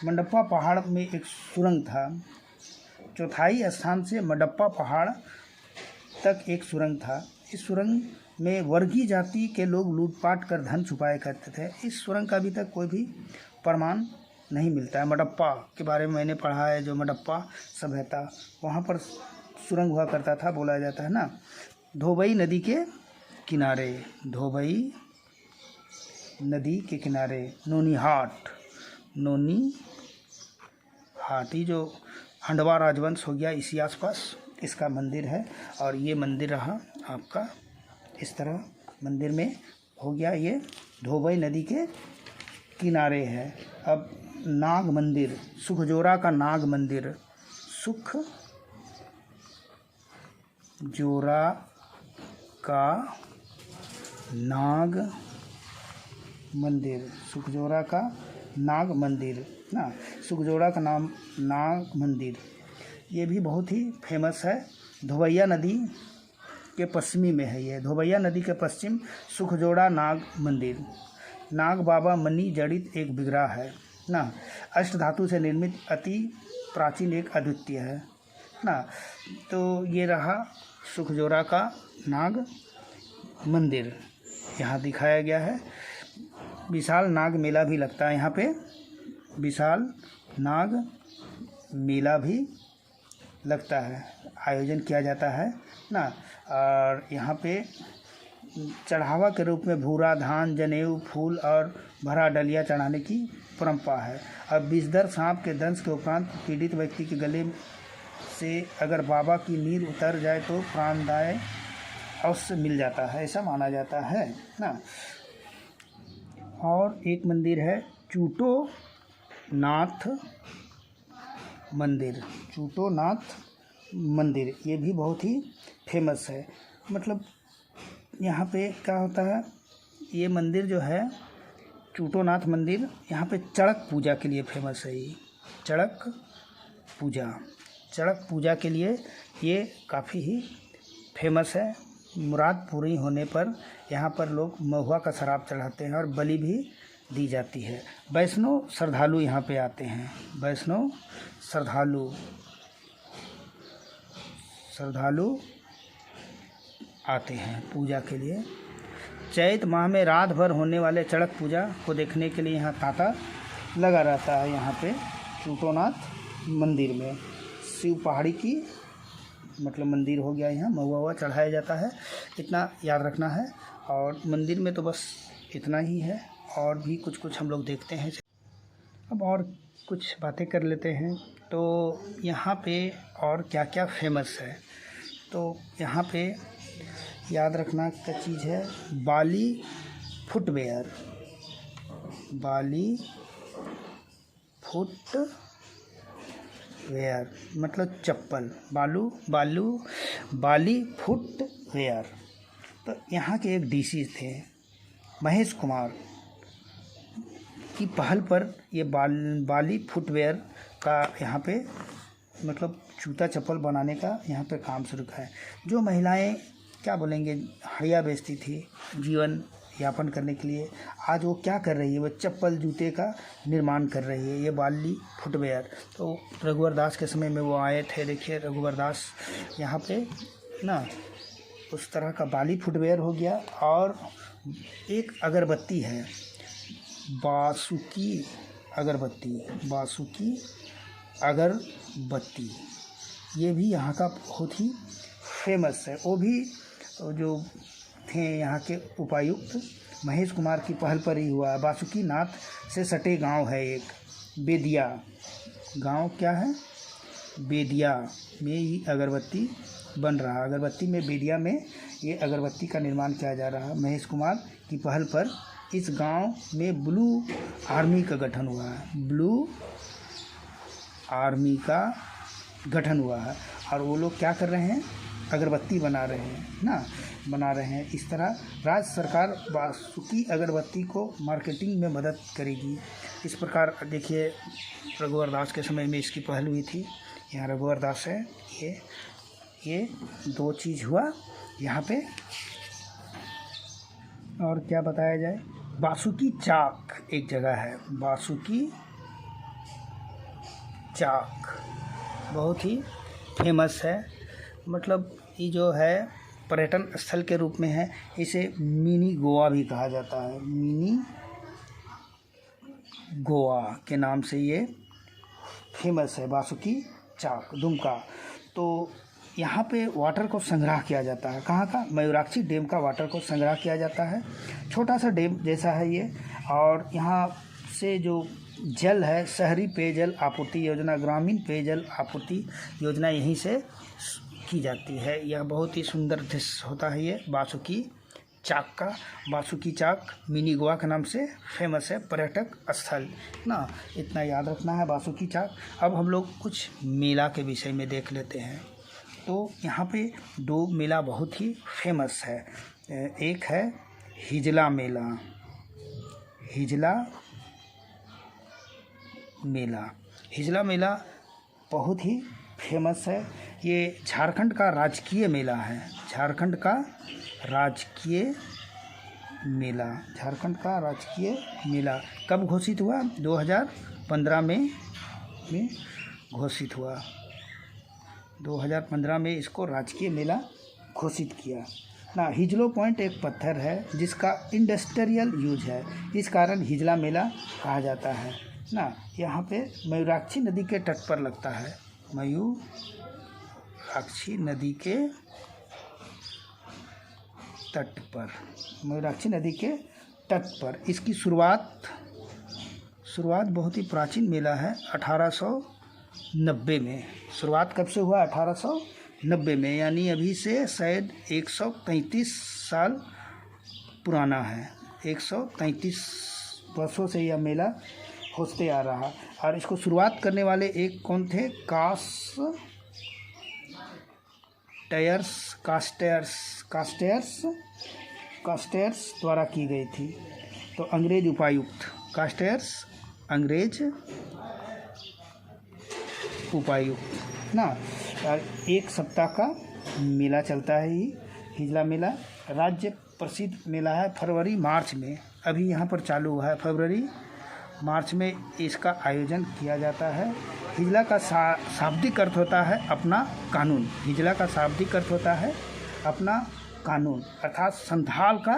मंडप्पा पहाड़ में एक सुरंग था। चौथाई स्थान से मंडप्पा पहाड़ तक एक सुरंग था। इस सुरंग में वर्गीय जाति के लोग लूटपाट कर धन छुपाया करते थे। इस सुरंग का अभी तक कोई भी प्रमाण नहीं मिलता है। मंडप्पा के बारे में मैंने पढ़ा है, जो मंडप्पा सभ्यता, वहाँ पर सुरंग हुआ करता था, बोला जाता है ना। धोबई नदी के किनारे, धोबई नदी के किनारे नोनीहाट, नोनी हाटी जो हंडवा राजवंश हो गया, इसी आसपास इसका मंदिर है। और ये मंदिर रहा आपका इस तरह मंदिर में हो गया। ये धोबई नदी के किनारे है। अब नाग मंदिर, सुखजोरा का नाग मंदिर, सुख जोरा का नाग मंदिर, सुखजोरा का नाग मंदिर ना, सुखजोरा का नाम नाग मंदिर, ये भी बहुत ही फेमस है। धोबैया नदी के पश्चिमी में है ये। धोबैया नदी के पश्चिम सुखजोड़ा नाग मंदिर, नाग बाबा मणि जड़ित एक विग्रह है ना। अष्ट धातु से निर्मित अति प्राचीन एक अद्वितीय है ना। तो ये रहा सुखजोरा का नाग मंदिर, यहाँ दिखाया गया है। विशाल नाग मेला भी लगता है यहाँ पे, विशाल नाग मेला भी लगता है, आयोजन किया जाता है ना। और यहाँ पे चढ़ावा के रूप में भूरा धान, जनेऊ, फूल और भरा डलिया चढ़ाने की परंपरा है। अब विषधर सांप के दंश के उपरांत पीड़ित व्यक्ति के गले से अगर बाबा की नीर उतर जाए तो प्राणदायक अवश्य मिल जाता है, ऐसा माना जाता है ना। और एक मंदिर है चूटो नाथ मंदिर, चूटो नाथ मंदिर, ये भी बहुत ही फेमस है। मतलब यहाँ पे क्या होता है, ये मंदिर जो है चूटोनाथ मंदिर, यहाँ पे चड़क पूजा के लिए फेमस है। ये चड़क पूजा के लिए ये काफ़ी ही फेमस है। मुराद पूरी होने पर यहाँ पर लोग महुआ का शराब चढ़ाते हैं और बलि भी दी जाती है। वैष्णव श्रद्धालु यहाँ पे आते हैं, वैष्णव श्रद्धालु आते हैं पूजा के लिए। चैत माह में रात भर होने वाले चड़क पूजा को देखने के लिए यहाँ तांता लगा रहता है। यहाँ पे चूटोनाथ मंदिर में शिव पहाड़ी की मतलब मंदिर हो गया, यहाँ महुआ हुआ चढ़ाया जाता है, इतना याद रखना है। और मंदिर में तो बस इतना ही है, और भी कुछ हम लोग देखते हैं। अब और कुछ बातें कर लेते हैं। तो यहाँ पे और क्या क्या फेमस है, तो यहाँ पे याद रखना का चीज़ है बाली फुटवेयर, बाली फुटवेयर मतलब चप्पल, बाली फुटवेयर। तो यहाँ के एक डीसी थे महेश कुमार की पहल पर ये बाली फुटवेयर का यहाँ पे मतलब जूता चप्पल बनाने का यहाँ पे काम शुरू किया है। जो महिलाएं क्या बोलेंगे हड़िया बेचती थी जीवन यापन करने के लिए, आज वो क्या कर रही है, वो चप्पल जूते का निर्माण कर रही है, ये बाली फुटवेयर। तो रघुवर दास के समय में वो आए थे, देखिए रघुवर दास यहाँ पे ना, उस तरह का बाली फुटवेयर हो गया। और एक अगरबत्ती है बासुकी अगरबत्ती, बासुकी अगरबत्ती, ये भी यहाँ का बहुत ही फेमस है। वो भी जो थे यहाँ के उपायुक्त महेश कुमार की पहल पर ही हुआ। बासुकीनाथ से सटे गांव है एक बेदिया गांव, क्या है बेदिया में ही अगरबत्ती बन रहा। अगरबत्ती में बेदिया में ये अगरबत्ती का निर्माण किया जा रहा है। महेश कुमार की पहल पर इस गांव में ब्लू आर्मी का गठन हुआ है। ब्लू आर्मी का गठन हुआ है और वो लोग क्या कर रहे हैं, अगरबत्ती बना रहे हैं ना, बना रहे हैं। इस तरह राज्य सरकार बासुकी अगरबत्ती को मार्केटिंग में मदद करेगी। इस प्रकार देखिए रघुवर दास के समय में इसकी पहल हुई थी। यहाँ रघुवर दास है। ये दो चीज़ हुआ यहाँ पे। और क्या बताया जाए, बासुकी चाक एक जगह है, बासुकी चाक बहुत ही फेमस है। मतलब ये जो है पर्यटन स्थल के रूप में है। इसे मिनी गोवा भी कहा जाता है। मिनी गोवा के नाम से ये फेमस है बासुकी चाक दुमका। तो यहाँ पे वाटर को संग्रह किया जाता है। कहाँ का, मयूराक्षी डैम का वाटर को संग्रह किया जाता है। छोटा सा डैम जैसा है ये। और यहाँ से जो जल है, शहरी पेयजल आपूर्ति योजना, ग्रामीण पेयजल आपूर्ति योजना यहीं से की जाती है। यह बहुत ही सुंदर दृश्य होता है ये बासुकी चाक का। बासुकी चाक मिनी गोवा के नाम से फेमस है, पर्यटक स्थल ना, इतना याद रखना है बासुकी चाक। अब हम लोग कुछ मेला के विषय में देख लेते हैं। तो यहाँ पे दो मेला बहुत ही फेमस है। एक है हिजला मेला, हिजला मेला। हिजला मेला बहुत ही फेमस है। ये झारखंड का राजकीय मेला है। झारखंड का राजकीय मेला, झारखंड का राजकीय मेला कब घोषित हुआ, 2015 में घोषित हुआ। 2015 में इसको राजकीय मेला घोषित किया ना। हिजलो पॉइंट एक पत्थर है जिसका इंडस्ट्रियल यूज है, इस कारण हिजला मेला कहा जाता है ना। यहाँ पे मयूराक्षी नदी के तट पर लगता है। मयूराक्षी नदी के तट पर, मयूराक्षी नदी के तट पर इसकी शुरुआत बहुत ही प्राचीन मेला है। 1890 में शुरुआत कब से हुआ, 1890 में, यानी अभी से शायद 133 साल पुराना है। 133 वर्षों से यह मेला होते आ रहा। और इसको शुरुआत करने वाले एक कौन थे, कास्टेयर्स द्वारा की गई थी। तो अंग्रेज उपायुक्त कास्टेयर्स, अंग्रेज उपायुक्त ना। और एक सप्ताह का मेला चलता है ये हिजला मेला। राज्य प्रसिद्ध मेला है फरवरी मार्च में, अभी यहाँ पर चालू हुआ है। फरवरी मार्च में इसका आयोजन किया जाता है। हिजला का शाब्दिक अर्थ होता है अपना कानून। हिजला का शाब्दिक अर्थ होता है अपना कानून, अर्थात संथाल का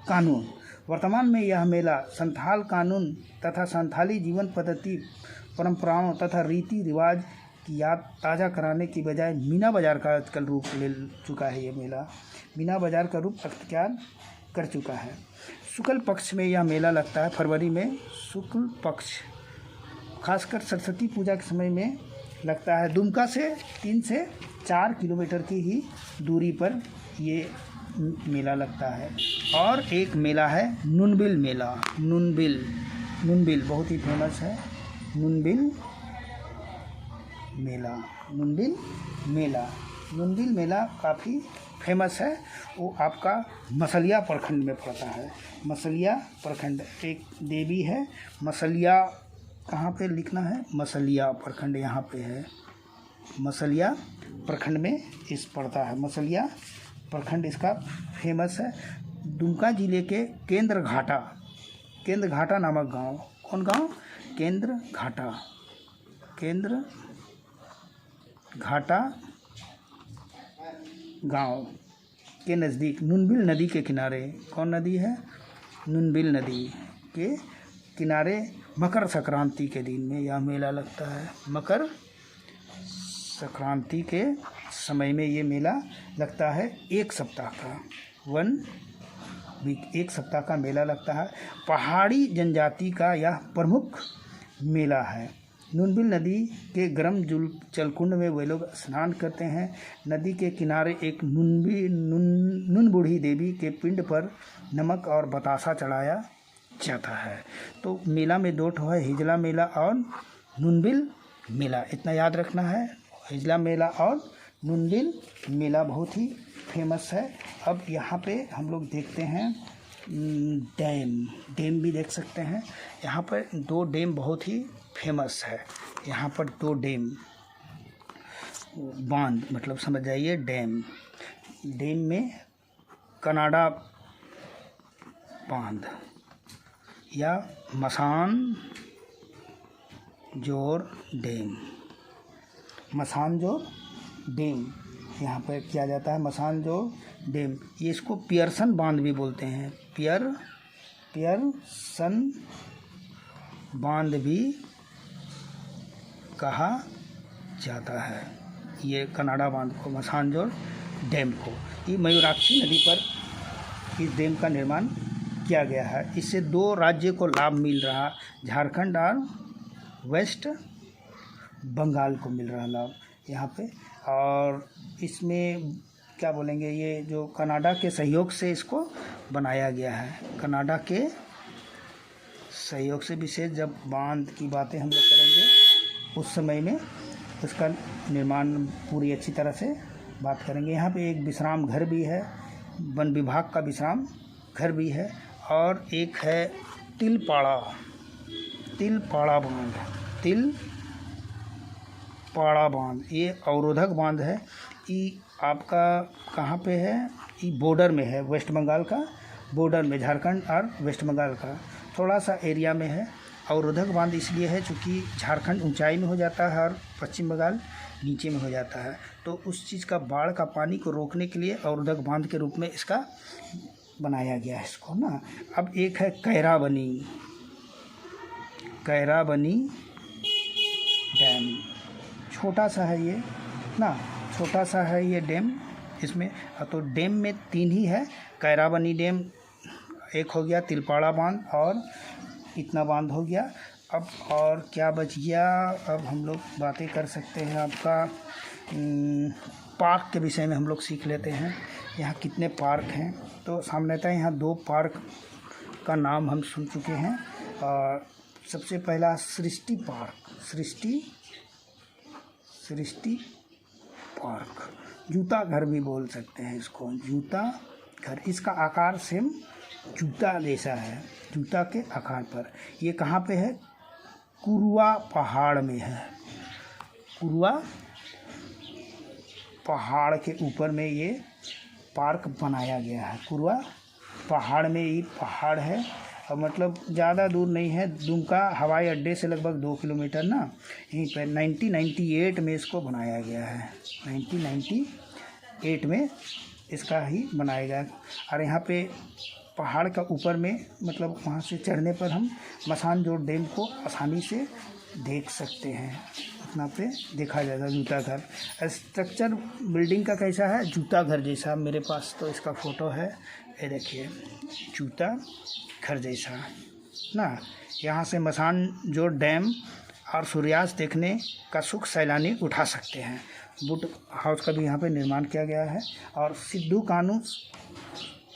कानून। वर्तमान में यह मेला संथाल कानून तथा संथाली जीवन पद्धति, परंपराओं तथा रीति रिवाज की याद ताज़ा कराने की बजाय मीना बाज़ार का आजकल रूप ले चुका है। ये मेला मीना बाज़ार का रूप अख्तियार कर चुका है। शुक्ल पक्ष में यह मेला लगता है, फरवरी में शुक्ल पक्ष, खासकर सरस्वती पूजा के समय में लगता है। दुमका से 3 से 4 किलोमीटर की ही दूरी पर ये मेला लगता है। और एक मेला है नुनबिल मेला। नुनबिल बहुत ही फेमस है। नुनबिल मेला काफ़ी फेमस है। वो आपका मसलिया प्रखंड में पड़ता है। मसलिया प्रखंड, एक देवी है मसलिया, कहाँ पे लिखना है, मसलिया प्रखंड यहाँ पे है। मसलिया प्रखंड में इस पड़ता है। मसलिया प्रखंड इसका फेमस है। दुमका जिले के केंद्र घाटा नामक गांव, कौन गांव, केंद्र घाटा गांव के नज़दीक नुनबिल नदी के किनारे, कौन नदी है, नुनबिल नदी के किनारे मकर संक्रांति के दिन में यह मेला लगता है। मकर संक्रांति के समय में ये मेला लगता है। एक सप्ताह का 1 वीक, एक सप्ताह का मेला लगता है। पहाड़ी जनजाति का यह प्रमुख मेला है। नूनबिल नदी के गर्म जलकुंड में वे लोग स्नान करते हैं। नदी के किनारे एक नून बूढ़ी देवी के पिंड पर नमक और बतासा चढ़ाया जाता है। तो मेला में 2 ठो है, हिजला मेला और नूनबिल मेला, इतना याद रखना है। हिजला मेला और नूनबिल मेला बहुत ही फेमस है। अब यहाँ पे हम लोग देखते हैं डैम भी देख सकते हैं। यहाँ पर 2 डैम बहुत ही फेमस है। यहाँ पर 2 डैम, बांध मतलब समझ जाइए डैम में कनाडा बांध या मसान जोर डैम यहाँ पर किया जाता है। मसान जोर डैम, ये इसको पियर्सन बांध भी बोलते हैं। पियर्सन बांध भी कहा जाता है ये कनाडा बांध को, मसानजोर डैम को। ये मयूराक्षी नदी पर इस डैम का निर्माण किया गया है। इससे 2 राज्य को लाभ मिल रहा, झारखंड और वेस्ट बंगाल को मिल रहा लाभ यहाँ पे। और इसमें क्या बोलेंगे, ये जो कनाडा के सहयोग से इसको बनाया गया है। कनाडा के सहयोग से, विशेष जब बांध की बातें हम लोग करेंगे उस समय में उसका निर्माण पूरी अच्छी तरह से बात करेंगे। यहाँ पे एक विश्राम घर भी है, वन विभाग का विश्राम घर भी है। और एक है तिलपाड़ा बांध, ये अवरोधक बांध है। ये आपका कहाँ पे है, ये बॉर्डर में है, वेस्ट बंगाल का बॉर्डर में, झारखंड और वेस्ट बंगाल का थोड़ा सा एरिया में है। अवरोधक बांध इसलिए है चूँकि झारखंड ऊंचाई में हो जाता है और पश्चिम बंगाल नीचे में हो जाता है। तो उस चीज़ का, बाढ़ का पानी को रोकने के लिए अवरोधक बांध के रूप में इसका बनाया गया है इसको ना। अब एक है कैराबनी डैम, छोटा सा है ये ना, छोटा सा है ये डैम। इसमें तो डैम में 3 ही है, कैराबनी डैम एक हो गया, तिलपाड़ा बांध और इतना बांध हो गया। अब और क्या बच गया, अब हम लोग बातें कर सकते हैं। आपका पार्क के विषय में हम लोग सीख लेते हैं। यहाँ कितने पार्क हैं, तो सामान्यतः यहाँ 2 पार्क का नाम हम सुन चुके हैं। और सबसे पहला सृष्टि पार्क, जूता घर भी बोल सकते हैं इसको, जूता घर। इसका आकार सेम जूता जैसा है, जूता के आकार पर। ये कहाँ पे है, कुरुआ पहाड़ में है। कुरुआ पहाड़ के ऊपर में ये पार्क बनाया गया है। कुरुआ पहाड़ में ये पहाड़ है, और मतलब ज़्यादा दूर नहीं है, दुमका हवाई अड्डे से लगभग 2 किलोमीटर ना, यहीं पर 1998 में इसको बनाया गया है। 1998 में इसका ही बनाया गया। और यहाँ पे पहाड़ का ऊपर में, मतलब वहाँ से चढ़ने पर हम मसानजोर डैम को आसानी से देख सकते हैं। इतना पे देखा जाएगा जूता घर। स्ट्रक्चर बिल्डिंग का कैसा है, जूता घर जैसा। मेरे पास तो इसका फ़ोटो है, ये देखिए, जूता घर जैसा ना। यहाँ से मसानजोर डैम और सूर्यास्त देखने का सुख सैलानी उठा सकते हैं। बोट हाउस का भी यहाँ पे निर्माण किया गया है। और सिद्धू कान्हू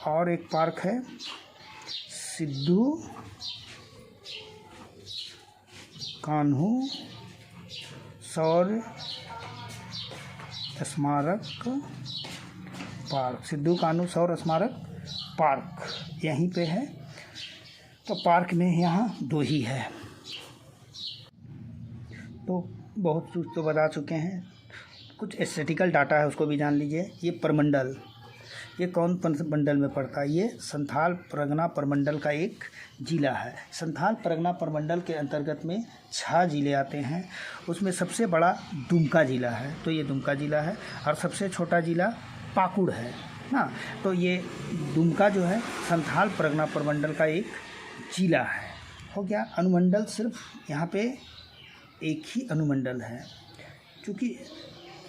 और एक पार्क है, सिद्धू कान्हू शौर्य स्मारक पार्क, सिद्धू कान्हू शौर्य स्मारक पार्क यहीं पे है। तो पार्क में यहाँ 2 ही है। तो बहुत कुछ तो बता चुके हैं, कुछ एस्थेटिकल डाटा है उसको भी जान लीजिए। ये प्रमंडल, ये कौन प्रमंडल में पड़ता है, ये संथाल परगना प्रमंडल का एक ज़िला है। संथाल परगना प्रमंडल के अंतर्गत में 6 ज़िले आते हैं। उसमें सबसे बड़ा दुमका ज़िला है, तो ये दुमका ज़िला है। और सबसे छोटा ज़िला पाकुड़ है ना। तो ये दुमका जो है संथाल परगना प्रमंडल का एक ज़िला है। हो गया। अनुमंडल सिर्फ यहाँ पे एक ही अनुमंडल है, क्योंकि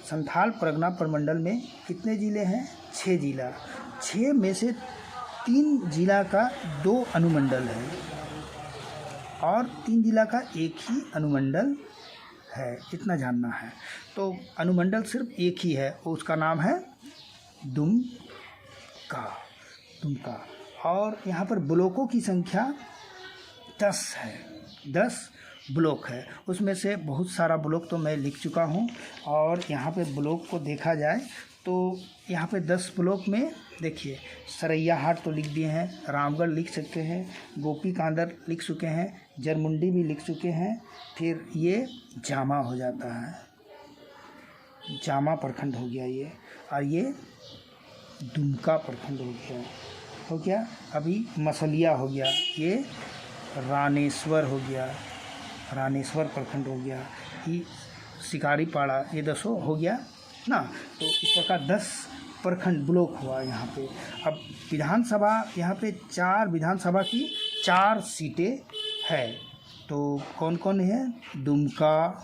संथाल परगना प्रमंडल में कितने ज़िले हैं? 6 ज़िला। 6 में से 3 ज़िला का 2 अनुमंडल है और 3 ज़िला का एक ही अनुमंडल है, इतना जानना है। तो अनुमंडल सिर्फ एक ही है, उसका नाम है दुमका। और यहाँ पर ब्लॉकों की संख्या 10 है, 10 ब्लॉक है। उसमें से बहुत सारा ब्लॉक तो मैं लिख चुका हूँ। और यहाँ पे ब्लॉक को देखा जाए तो यहाँ पे 10 ब्लॉक में देखिए, सरैयाहाट तो लिख दिए हैं, रामगढ़ लिख सकते हैं, गोपी कांदर लिख चुके हैं, जरमुंडी भी लिख चुके हैं। फिर ये जामा हो जाता है, जामा प्रखंड हो गया ये, और ये दुमका प्रखंड हो गया। अभी मसलिया हो गया, ये रानेश्वर हो गया, रानेश्वर प्रखंड हो गया, ये शिकारी पाड़ा, ये 10 हो गया ना। तो इस प्रकार 10 प्रखंड ब्लॉक हुआ यहाँ पे। अब विधानसभा, यहाँ पे 4 विधानसभा की 4 सीटें है। तो कौन कौन है? दुमका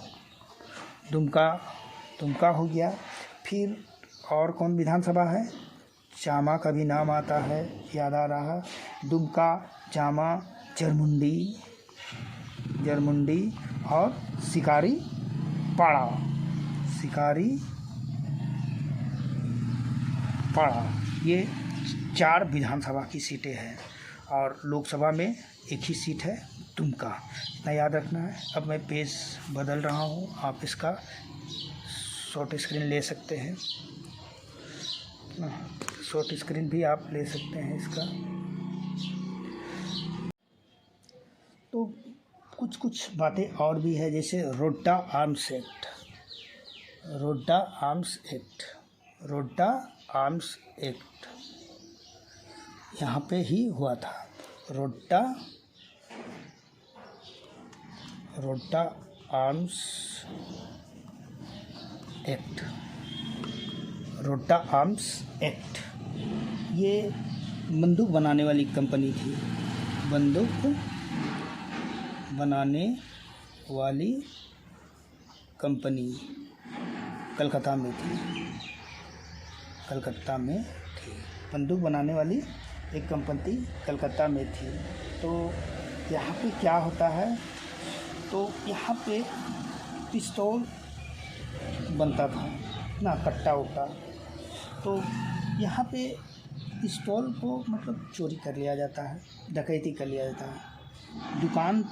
हो गया। फिर और कौन विधानसभा है? जामा का भी नाम आता है, याद आ रहा। दुमका, जामा, जरमुंडी और शिकारी पाड़ा, ये 4 विधानसभा की सीटें हैं। और लोकसभा में एक ही सीट है, दुमका। इतना याद रखना है। अब मैं पेज बदल रहा हूँ, आप इसका शॉर्ट स्क्रीन ले सकते हैं, शॉर्ट स्क्रीन भी आप ले सकते हैं इसका। तो कुछ बातें और भी है, जैसे रोड्डा आर्म्स एक्ट यहाँ पे ही हुआ था। रोड्डा आर्म्स एक्ट, ये बंदूक बनाने वाली कंपनी थी, बंदूक बनाने वाली कंपनी कलकत्ता में थी, बंदूक बनाने वाली एक कंपनी कलकत्ता में थी। तो यहाँ पे क्या होता है? तो यहाँ पे पिस्तौल बनता था ना, कट्टा उट्टा। तो यहाँ पे पिस्तौल को मतलब चोरी कर लिया जाता है, डकैती कर लिया जाता है, दुकान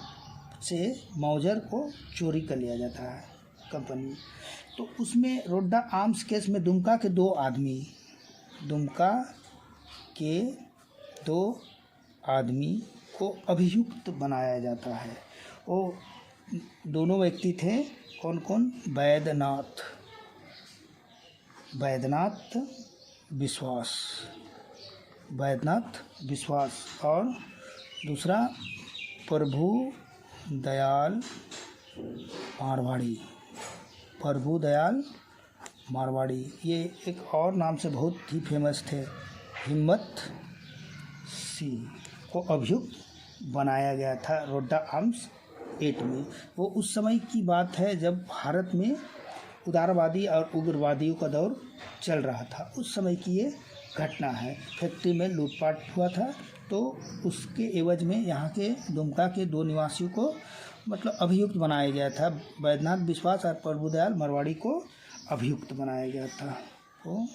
से मौजर को चोरी कर लिया जाता है कंपनी। तो उसमें रोड्डा आर्म्स केस में दुमका के 2 आदमी को अभियुक्त बनाया जाता है। वो दोनों व्यक्ति थे, कौन? वैद्यनाथ विश्वास और दूसरा प्रभु दयाल मारवाड़ी। ये एक और नाम से बहुत ही फेमस थे, हिम्मत सिंह को अभियुक्त बनाया गया था रोड्डा आर्म्स एक्ट में। वो उस समय की बात है जब भारत में उदारवादी और उग्रवादियों का दौर चल रहा था, उस समय की ये घटना है। फैक्ट्री में लूटपाट हुआ था, तो उसके एवज में यहाँ के दुमका के 2 निवासियों को मतलब अभियुक्त बनाया गया था। वैद्यनाथ विश्वास और प्रभुदयाल मारवाड़ी को अभियुक्त बनाया गया था। तो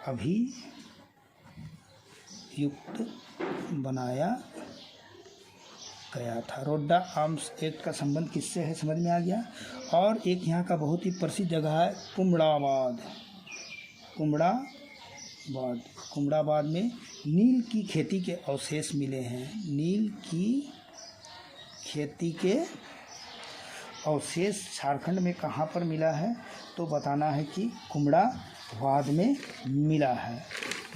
अभियुक्त बनाया गया था। रोड्डा आर्म्स एक्ट का संबंध किससे है, समझ में आ गया। और एक यहाँ का बहुत ही प्रसिद्ध जगह है कुम्हड़ाबाद में नील की खेती के अवशेष मिले हैं। नील की खेती के अवशेष झारखंड में कहाँ पर मिला है? तो बताना है कि कुम्हड़ाबाद में मिला है।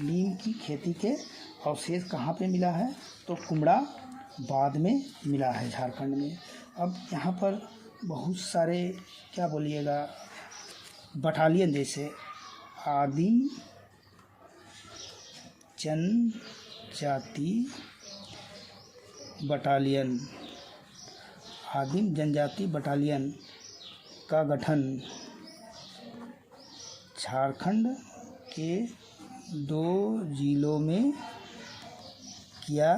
नील की खेती के अवशेष कहाँ पे मिला है? तो कुम्हड़ाबाद में मिला है, झारखंड में। अब यहाँ पर बहुत सारे क्या बोलिएगा बटालियन, जैसे आदिम जनजाति बटालियन आदिम जनजाति बटालियन का गठन झारखंड के 2 जिलों में किया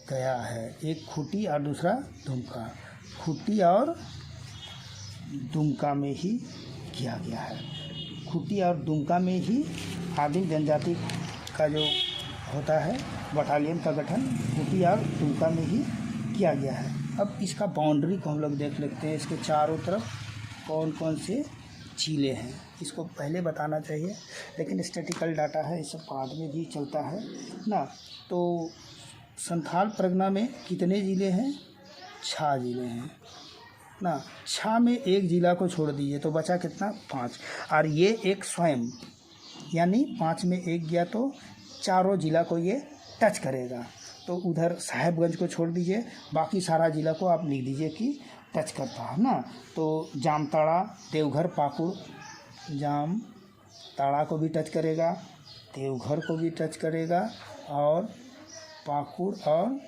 गया है, एक खूंटी और दूसरा दुमका। खूंटी और दुमका में ही किया गया है। खूंटी और दुमका में ही आदिम जनजाति का जो होता है बटालियन का गठन खूंटी और दुमका में ही किया गया है। अब इसका बाउंड्री को हम लोग देख लेते हैं, इसके चारों तरफ कौन कौन से जिले हैं, इसको पहले बताना चाहिए, लेकिन स्टैटिकल डाटा है, इस सब बाद में भी चलता है ना। तो संथाल परगना में कितने ज़िले हैं? 6 ज़िले हैं ना। 6 में एक ज़िला को छोड़ दीजिए तो बचा कितना? 5। और ये एक स्वयं यानी 5 में एक गया तो चारों ज़िला को ये टच करेगा। तो उधर साहेबगंज को छोड़ दीजिए, बाकी सारा ज़िला को आप लिख दीजिए कि टच करता है ना। तो जामताड़ा, देवघर, पाकुड़, जामताड़ा को भी टच करेगा, देवघर को भी टच करेगा और पाकुड़ और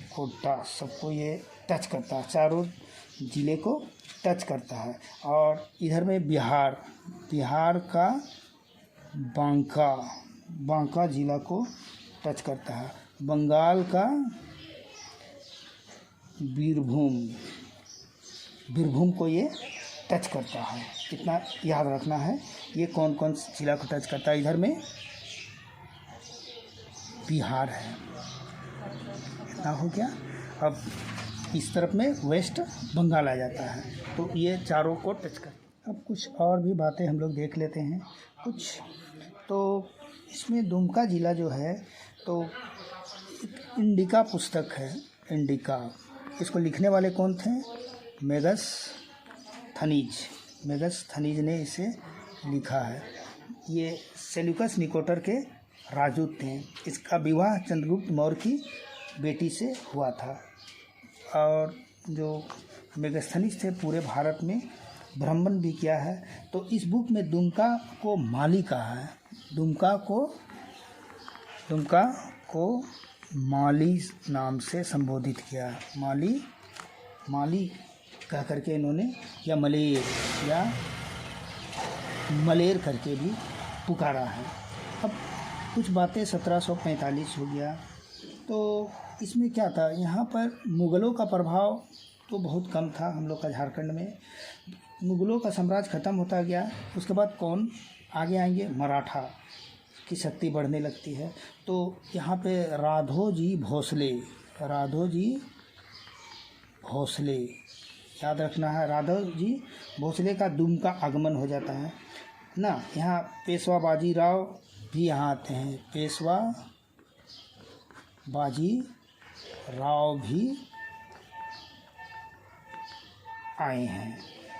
गोड्डा सबको ये टच करता है, चारों ज़िले को टच करता है। और इधर में बिहार का बांका ज़िला को टच करता है, बंगाल का बीरभूम को ये टच करता है। कितना याद रखना है, ये कौन कौन ज़िला को टच करता है। इधर में बिहार है, इतना हो गया। अब इस तरफ में वेस्ट बंगाल आ जाता है, तो ये चारों को टच कर। अब कुछ और भी बातें हम लोग देख लेते हैं कुछ। तो इसमें दुमका ज़िला जो है तो इंडिका पुस्तक है, इंडिका। इसको लिखने वाले कौन थे? मेगस्थनीज ने इसे लिखा है। ये सेल्यूकस निकोटर के राजदूत थे। इसका विवाह चंद्रगुप्त मौर्य की बेटी से हुआ था। और जो मेगस्थनीज थे पूरे भारत में भ्रमण भी किया है। तो इस बुक में दुमका को माली कहा है, दुमका को माली नाम से संबोधित किया। माली कह करके इन्होंने, या मलेर करके भी पुकारा है। अब कुछ बातें 1745 हो गया। तो इसमें क्या था, यहाँ पर मुग़लों का प्रभाव तो बहुत कम था हम लोग का झारखंड में। मुग़लों का साम्राज्य ख़त्म होता गया। उसके बाद कौन आगे आएंगे? मराठा की शक्ति बढ़ने लगती है। तो यहाँ पे राघोजी भोसले याद रखना है। राघोजी भोसले का दुमका आगमन हो जाता है ना। यहाँ पेशवा बाजीराव भी यहाँ आते हैं, पेशवा बाजीराव भी आए हैं।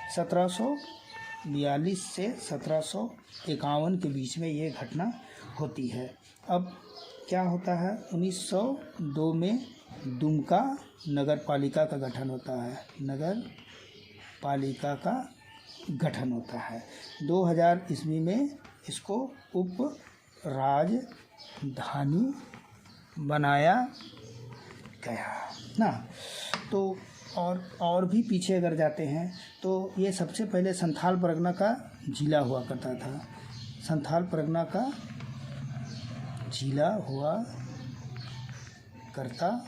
1742 से 1751 के बीच में ये घटना होती है। अब क्या होता है, 1902 में दुमका नगर पालिका का गठन होता है, नगर पालिका का गठन होता है। 2000 ईस्वी में इसको उप राजधानी बनाया गया ना। तो और भी पीछे अगर जाते हैं तो ये सबसे पहले संथाल परगना का जिला हुआ करता था, संथाल परगना का जिला हुआ करता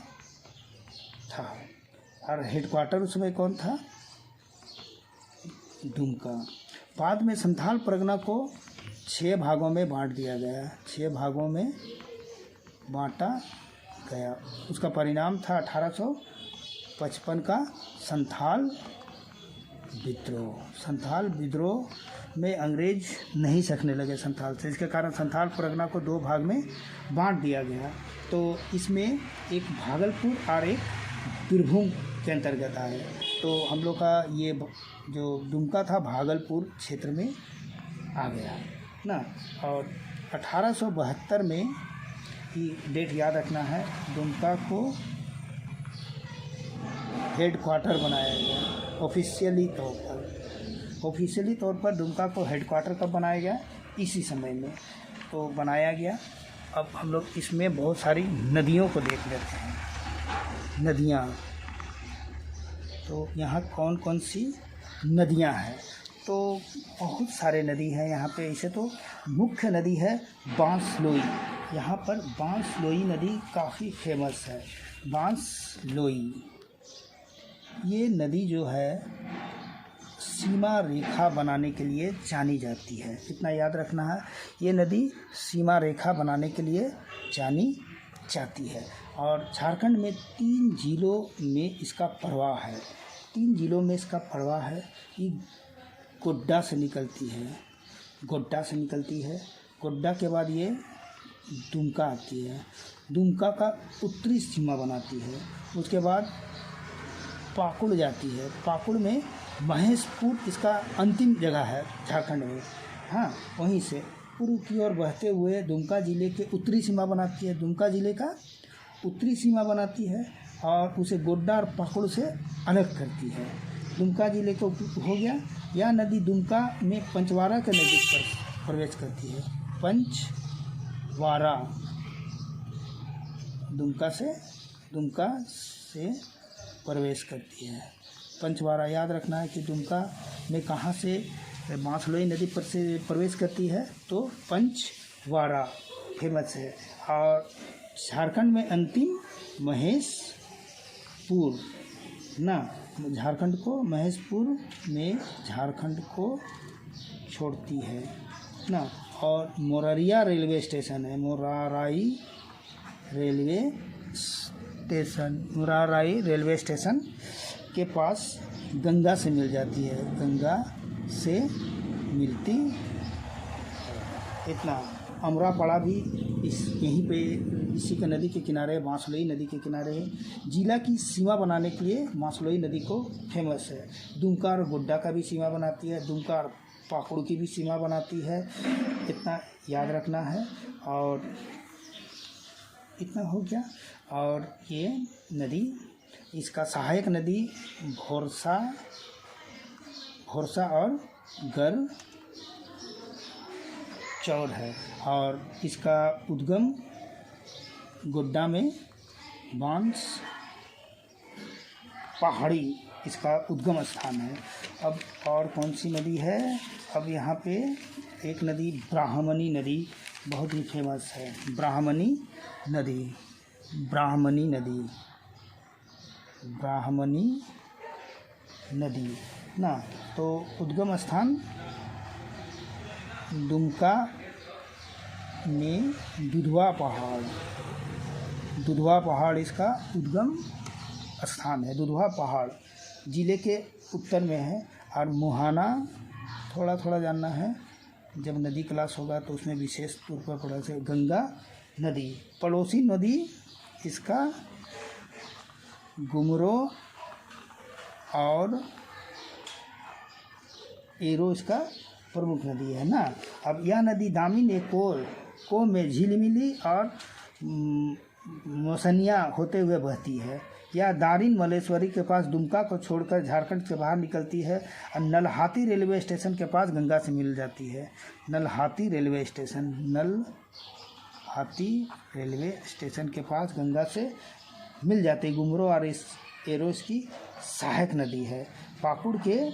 था। और हेडक्वार्टर उसमें कौन था? दुमका। बाद में संथाल परगना को 6 भागों में बांट दिया गया, 6 भागों में बांटा गया। उसका परिणाम था 1855 का संथाल विद्रोह में अंग्रेज नहीं सकने लगे संथाल से। इसके कारण संथाल परगना को 2 भाग में बांट दिया गया। तो इसमें एक भागलपुर और एक बीरभूम के अंतर्गत आए। तो हम लोग का ये जो दुमका था भागलपुर क्षेत्र में आ गया ना। और 1872 में की डेट याद रखना है, दुमका को हेडक्वार्टर बनाया गया ऑफिशियली तौर पर दुमका को हेडक्वार्टर कब बनाया गया? इसी समय में तो बनाया गया। अब हम लोग इसमें बहुत सारी नदियों को देख लेते हैं। तो यहाँ कौन कौन सी नदियाँ हैं? तो बहुत सारे नदी हैं यहाँ पे। इसे तो मुख्य नदी है बांसलोई। यहाँ पर बांसलोई नदी काफ़ी फेमस है। बांसलोई ये नदी जो है सीमा रेखा बनाने के लिए जानी जाती है। इतना याद रखना है, ये नदी सीमा रेखा बनाने के लिए जानी जाती है। और झारखंड में 3 जिलों में इसका प्रवाह है। 3 जिलों में इसका प्रवाह है। ये गोड्डा से निकलती है, गोड्डा से निकलती है। गोड्डा के बाद ये दुमका आती है, दुमका का उत्तरी सीमा बनाती है। उसके बाद पाकुड़ जाती है, पाकुड़ में महेशपुर इसका अंतिम जगह है झारखंड में। हाँ, वहीं से पूर्व की ओर बहते हुए दुमका ज़िले के उत्तरी सीमा बनाती है, दुमका ज़िले का उत्तरी सीमा बनाती है और उसे गोड्डा और पाकुड़ से अलग करती है। दुमका ज़िले को हो गया। यह नदी दुमका में पंचवारा के नज़दीक पर प्रवेश करती है। पंचवारा दुमका से प्रवेश करती है। पंचवारा याद रखना है कि दुमका में कहाँ से बांसलोई नदी पर से प्रवेश करती है, तो पंचवारा फेमस है। और झारखंड में अंतिम महेशपुर ना, झारखंड को महेशपुर में झारखंड को छोड़ती है ना। और मोररिया रेलवे स्टेशन है, मोराराई रेलवे स्टेशन के पास गंगा से मिल जाती है, गंगा से मिलती। इतना अमरापाड़ा भी यहीं पे इसी के नदी के किनारे, बांसलोई नदी के किनारे है। जिला की सीमा बनाने के लिए बांसलोई नदी को फेमस है। दुमका और गोड्डा का भी सीमा बनाती है, दुमका और पाकुड़ की भी सीमा बनाती है। इतना याद रखना है। और इतना हो गया। और ये नदी, इसका सहायक नदी घोरसा और गरचौर है। और इसका उद्गम गोड्डा में बांस पहाड़ी इसका उद्गम स्थान है। अब और कौन सी नदी है? अब यहाँ पे एक नदी ब्राह्मणी नदी बहुत ही फेमस है। ब्राह्मणी नदी ना। तो उद्गम स्थान दुमका में दुधवा पहाड़ इसका उद्गम स्थान है। दुधवा पहाड़ ज़िले के उत्तर में है। और मुहाना थोड़ा जानना है, जब नदी क्लास होगा तो उसमें विशेष तौर पर पढ़ा से। गंगा नदी पड़ोसी नदी इसका गुमरो और एरो इसका प्रमुख नदी है ना। अब यह नदी दामिन एकोर को में झिलमिली और मौसनिया होते हुए बहती है। यह दारिन मलेश्वरी के पास दुमका को छोड़कर झारखंड से बाहर निकलती है और नलहाटी रेलवे स्टेशन के पास गंगा से मिल जाती है। नलहाटी रेलवे स्टेशन के पास गंगा से मिल जाती है। गुमरो और एरो इसकी सहायक नदी है। पाकुड़ के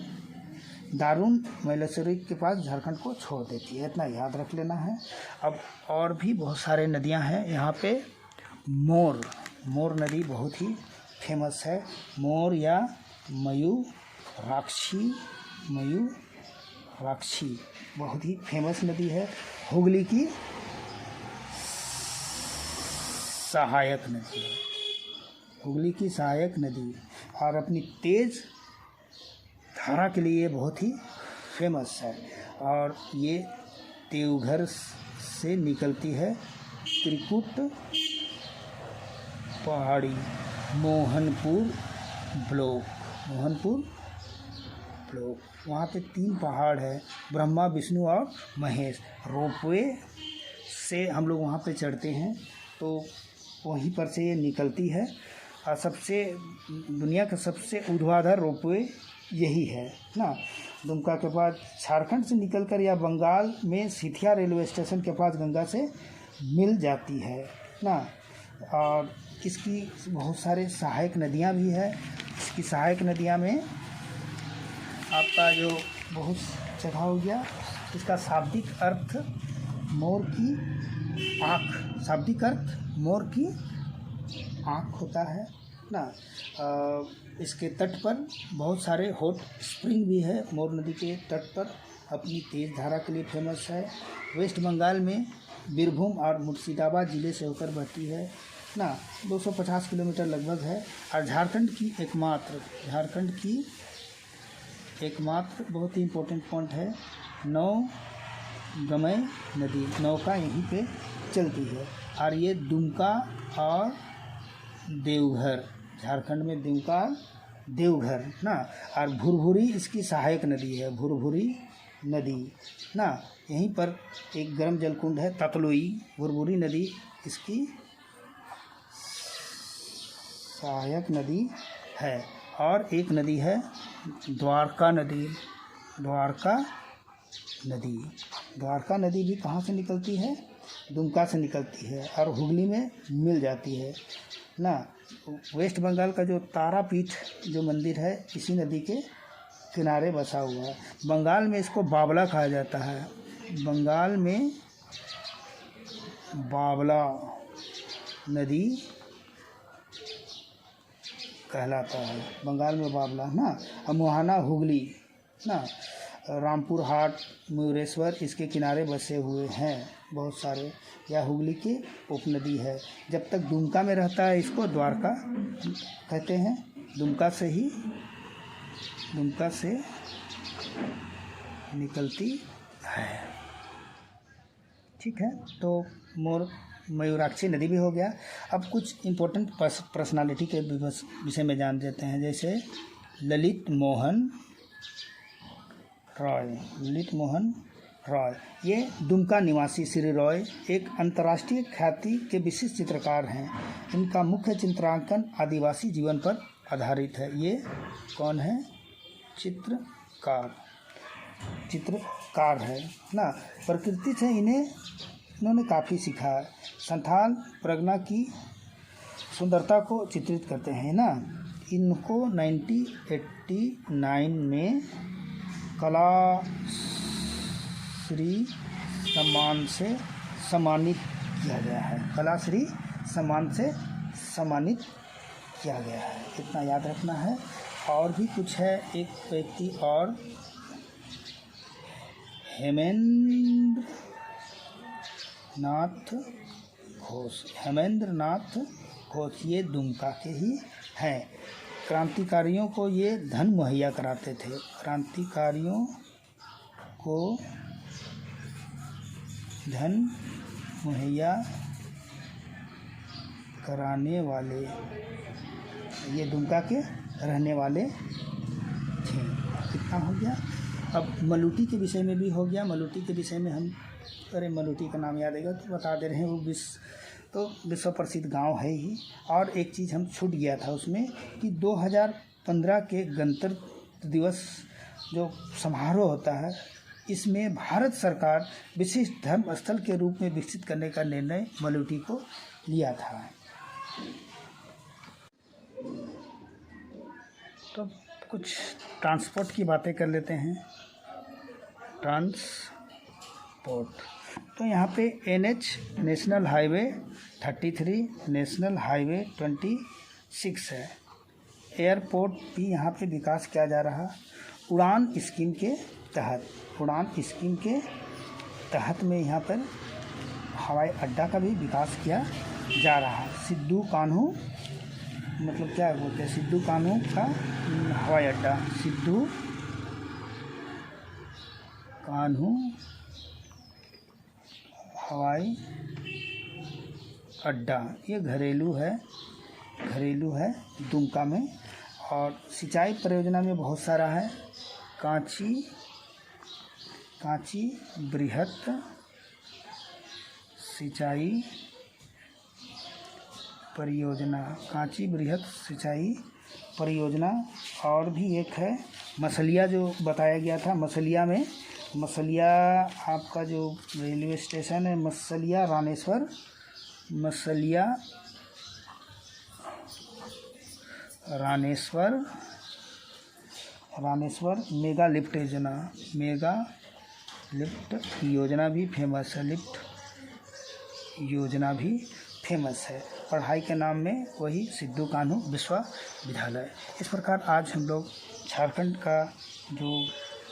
दारुन मलेश्वरी के पास झारखंड को छोड़ देती है। इतना याद रख लेना है। अब और भी बहुत सारे नदियां हैं यहाँ पे। मोर नदी बहुत ही फेमस है। मोर या मयूराक्षी बहुत ही फेमस नदी है। हुगली की सहायक नदी और अपनी तेज धारा के लिए बहुत ही फेमस है। और ये देवघर से निकलती है। त्रिकुट पहाड़ी मोहनपुर ब्लॉक वहाँ पे 3 पहाड़ है, ब्रह्मा, विष्णु और महेश। रोपवे से हम लोग वहाँ पे चढ़ते हैं तो वहीं पर से ये निकलती है। और दुनिया का सबसे ऊर्ध्वाधर रोपवे यही है ना। दुमका के बाद झारखंड से निकलकर या बंगाल में सिथिया रेलवे स्टेशन के पास गंगा से मिल जाती है ना। और इसकी बहुत सारे सहायक नदियाँ भी है। इसकी सहायक नदियाँ में आपका जो बहुत जगह हो गया। इसका शाब्दिक अर्थ मोर की आँख, शाब्दिक अर्थ मोर की आँख होता है ना। इसके तट पर बहुत सारे हॉट स्प्रिंग भी है। मोर नदी के तट पर अपनी तेज़ धारा के लिए फेमस है। वेस्ट बंगाल में बीरभूम और मुर्शिदाबाद ज़िले से होकर बहती है ना। 250 किलोमीटर लगभग है। और झारखंड की एकमात्र बहुत ही इम्पोर्टेंट पॉइंट है नौगमय नदी, नौका यहीं पे चलती है। और ये दुमका और देवघर, झारखंड में दुमका देवघर ना। और भुरभुरी इसकी सहायक नदी है, भुरभुरी नदी ना। यहीं पर एक गर्म जल कुंड है ततलुई। भुरभुरी नदी इसकी सहायक नदी है। और एक नदी है द्वारका नदी। द्वारका नदी भी कहाँ से निकलती है? दुमका से निकलती है और हुगली में मिल जाती है ना। वेस्ट बंगाल का जो तारापीठ जो मंदिर है इसी नदी के किनारे बसा हुआ है। बंगाल में इसको बावला कहा जाता है। बंगाल में बावला नदी कहलाता है, बंगाल में बावला ना। और मोहाना हुगली ना, रामपुर हाट, मयूरेश्वर इसके किनारे बसे हुए हैं बहुत सारे। यह हुगली की उपनदी है। जब तक दुमका में रहता है इसको द्वारका कहते हैं। दुमका से निकलती है। ठीक है, तो मयूराक्षी नदी भी हो गया। अब कुछ इम्पोर्टेंट पर्सनालिटी के विषय में जान लेते हैं। जैसे ललित मोहन रॉय, ये दुमका निवासी श्री रॉय एक अंतर्राष्ट्रीय ख्याति के विशिष्ट चित्रकार हैं। इनका मुख्य चित्रांकन आदिवासी जीवन पर आधारित है। ये कौन है? चित्रकार है ना। प्रकृति से इन्होंने काफ़ी सीखा है। संथाल परगना की सुंदरता को चित्रित करते हैं ना। इनको 1989 में कलाश्री सम्मान से सम्मानित किया गया है। कलाश्री सम्मान से सम्मानित किया गया है, इतना याद रखना है। और भी कुछ है, एक व्यक्ति और हेमेंद्र नाथ घोष, ये दुमका के ही हैं। क्रांतिकारियों को ये धन मुहैया कराते थे। क्रांतिकारियों को धन मुहैया कराने वाले ये दुमका के रहने वाले थे। कितना हो गया? अब मलूटी के विषय में भी हो गया। मलूटी के विषय में हम मलूटी का नाम याद आएगा तो बता दे रहे हैं। वो विश्व प्रसिद्ध गांव है ही। और एक चीज़ हम छूट गया था उसमें कि 2015 के गणतंत्र दिवस जो समारोह होता है इसमें भारत सरकार विशिष्ट धर्म स्थल के रूप में विकसित करने का निर्णय मलूटी को लिया था। तो कुछ ट्रांसपोर्ट की बातें कर लेते हैं। ट्रांसपोर्ट तो यहाँ पे NH national highway 33, national highway 26 है। एयरपोर्ट भी यहाँ पे विकास किया जा रहा। उड़ान स्कीम के तहत में यहाँ पर हवाई अड्डा का भी विकास किया जा रहा। सिद्धू कान्हू मतलब क्या बोलते हैं? सिद्धू कान्हू का हवाई अड्डा, सिद्धू कान्हू हवाई अड्डा, ये घरेलू है दुमका में। और सिंचाई परियोजना में बहुत सारा है। कांची बृहत सिंचाई परियोजना। और भी एक है मसलिया जो बताया गया था। मसलिया आपका जो रेलवे स्टेशन है मसलिया रामेश्वर मेगा लिफ्ट योजना भी फेमस है। लिफ्ट योजना भी फेमस है। पढ़ाई के नाम में वही सिद्धू कान्हू विश्वविद्यालय। इस प्रकार आज हम लोग झारखंड का जो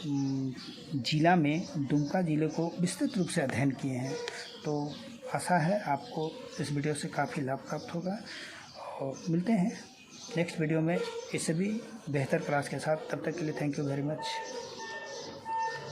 जिला में दुमका ज़िले को विस्तृत रूप से अध्ययन किए हैं। तो आशा है आपको इस वीडियो से काफ़ी लाभ प्राप्त होगा और मिलते हैं नेक्स्ट वीडियो में इससे भी बेहतर क्लास के साथ। तब तक के लिए थैंक यू वेरी मच।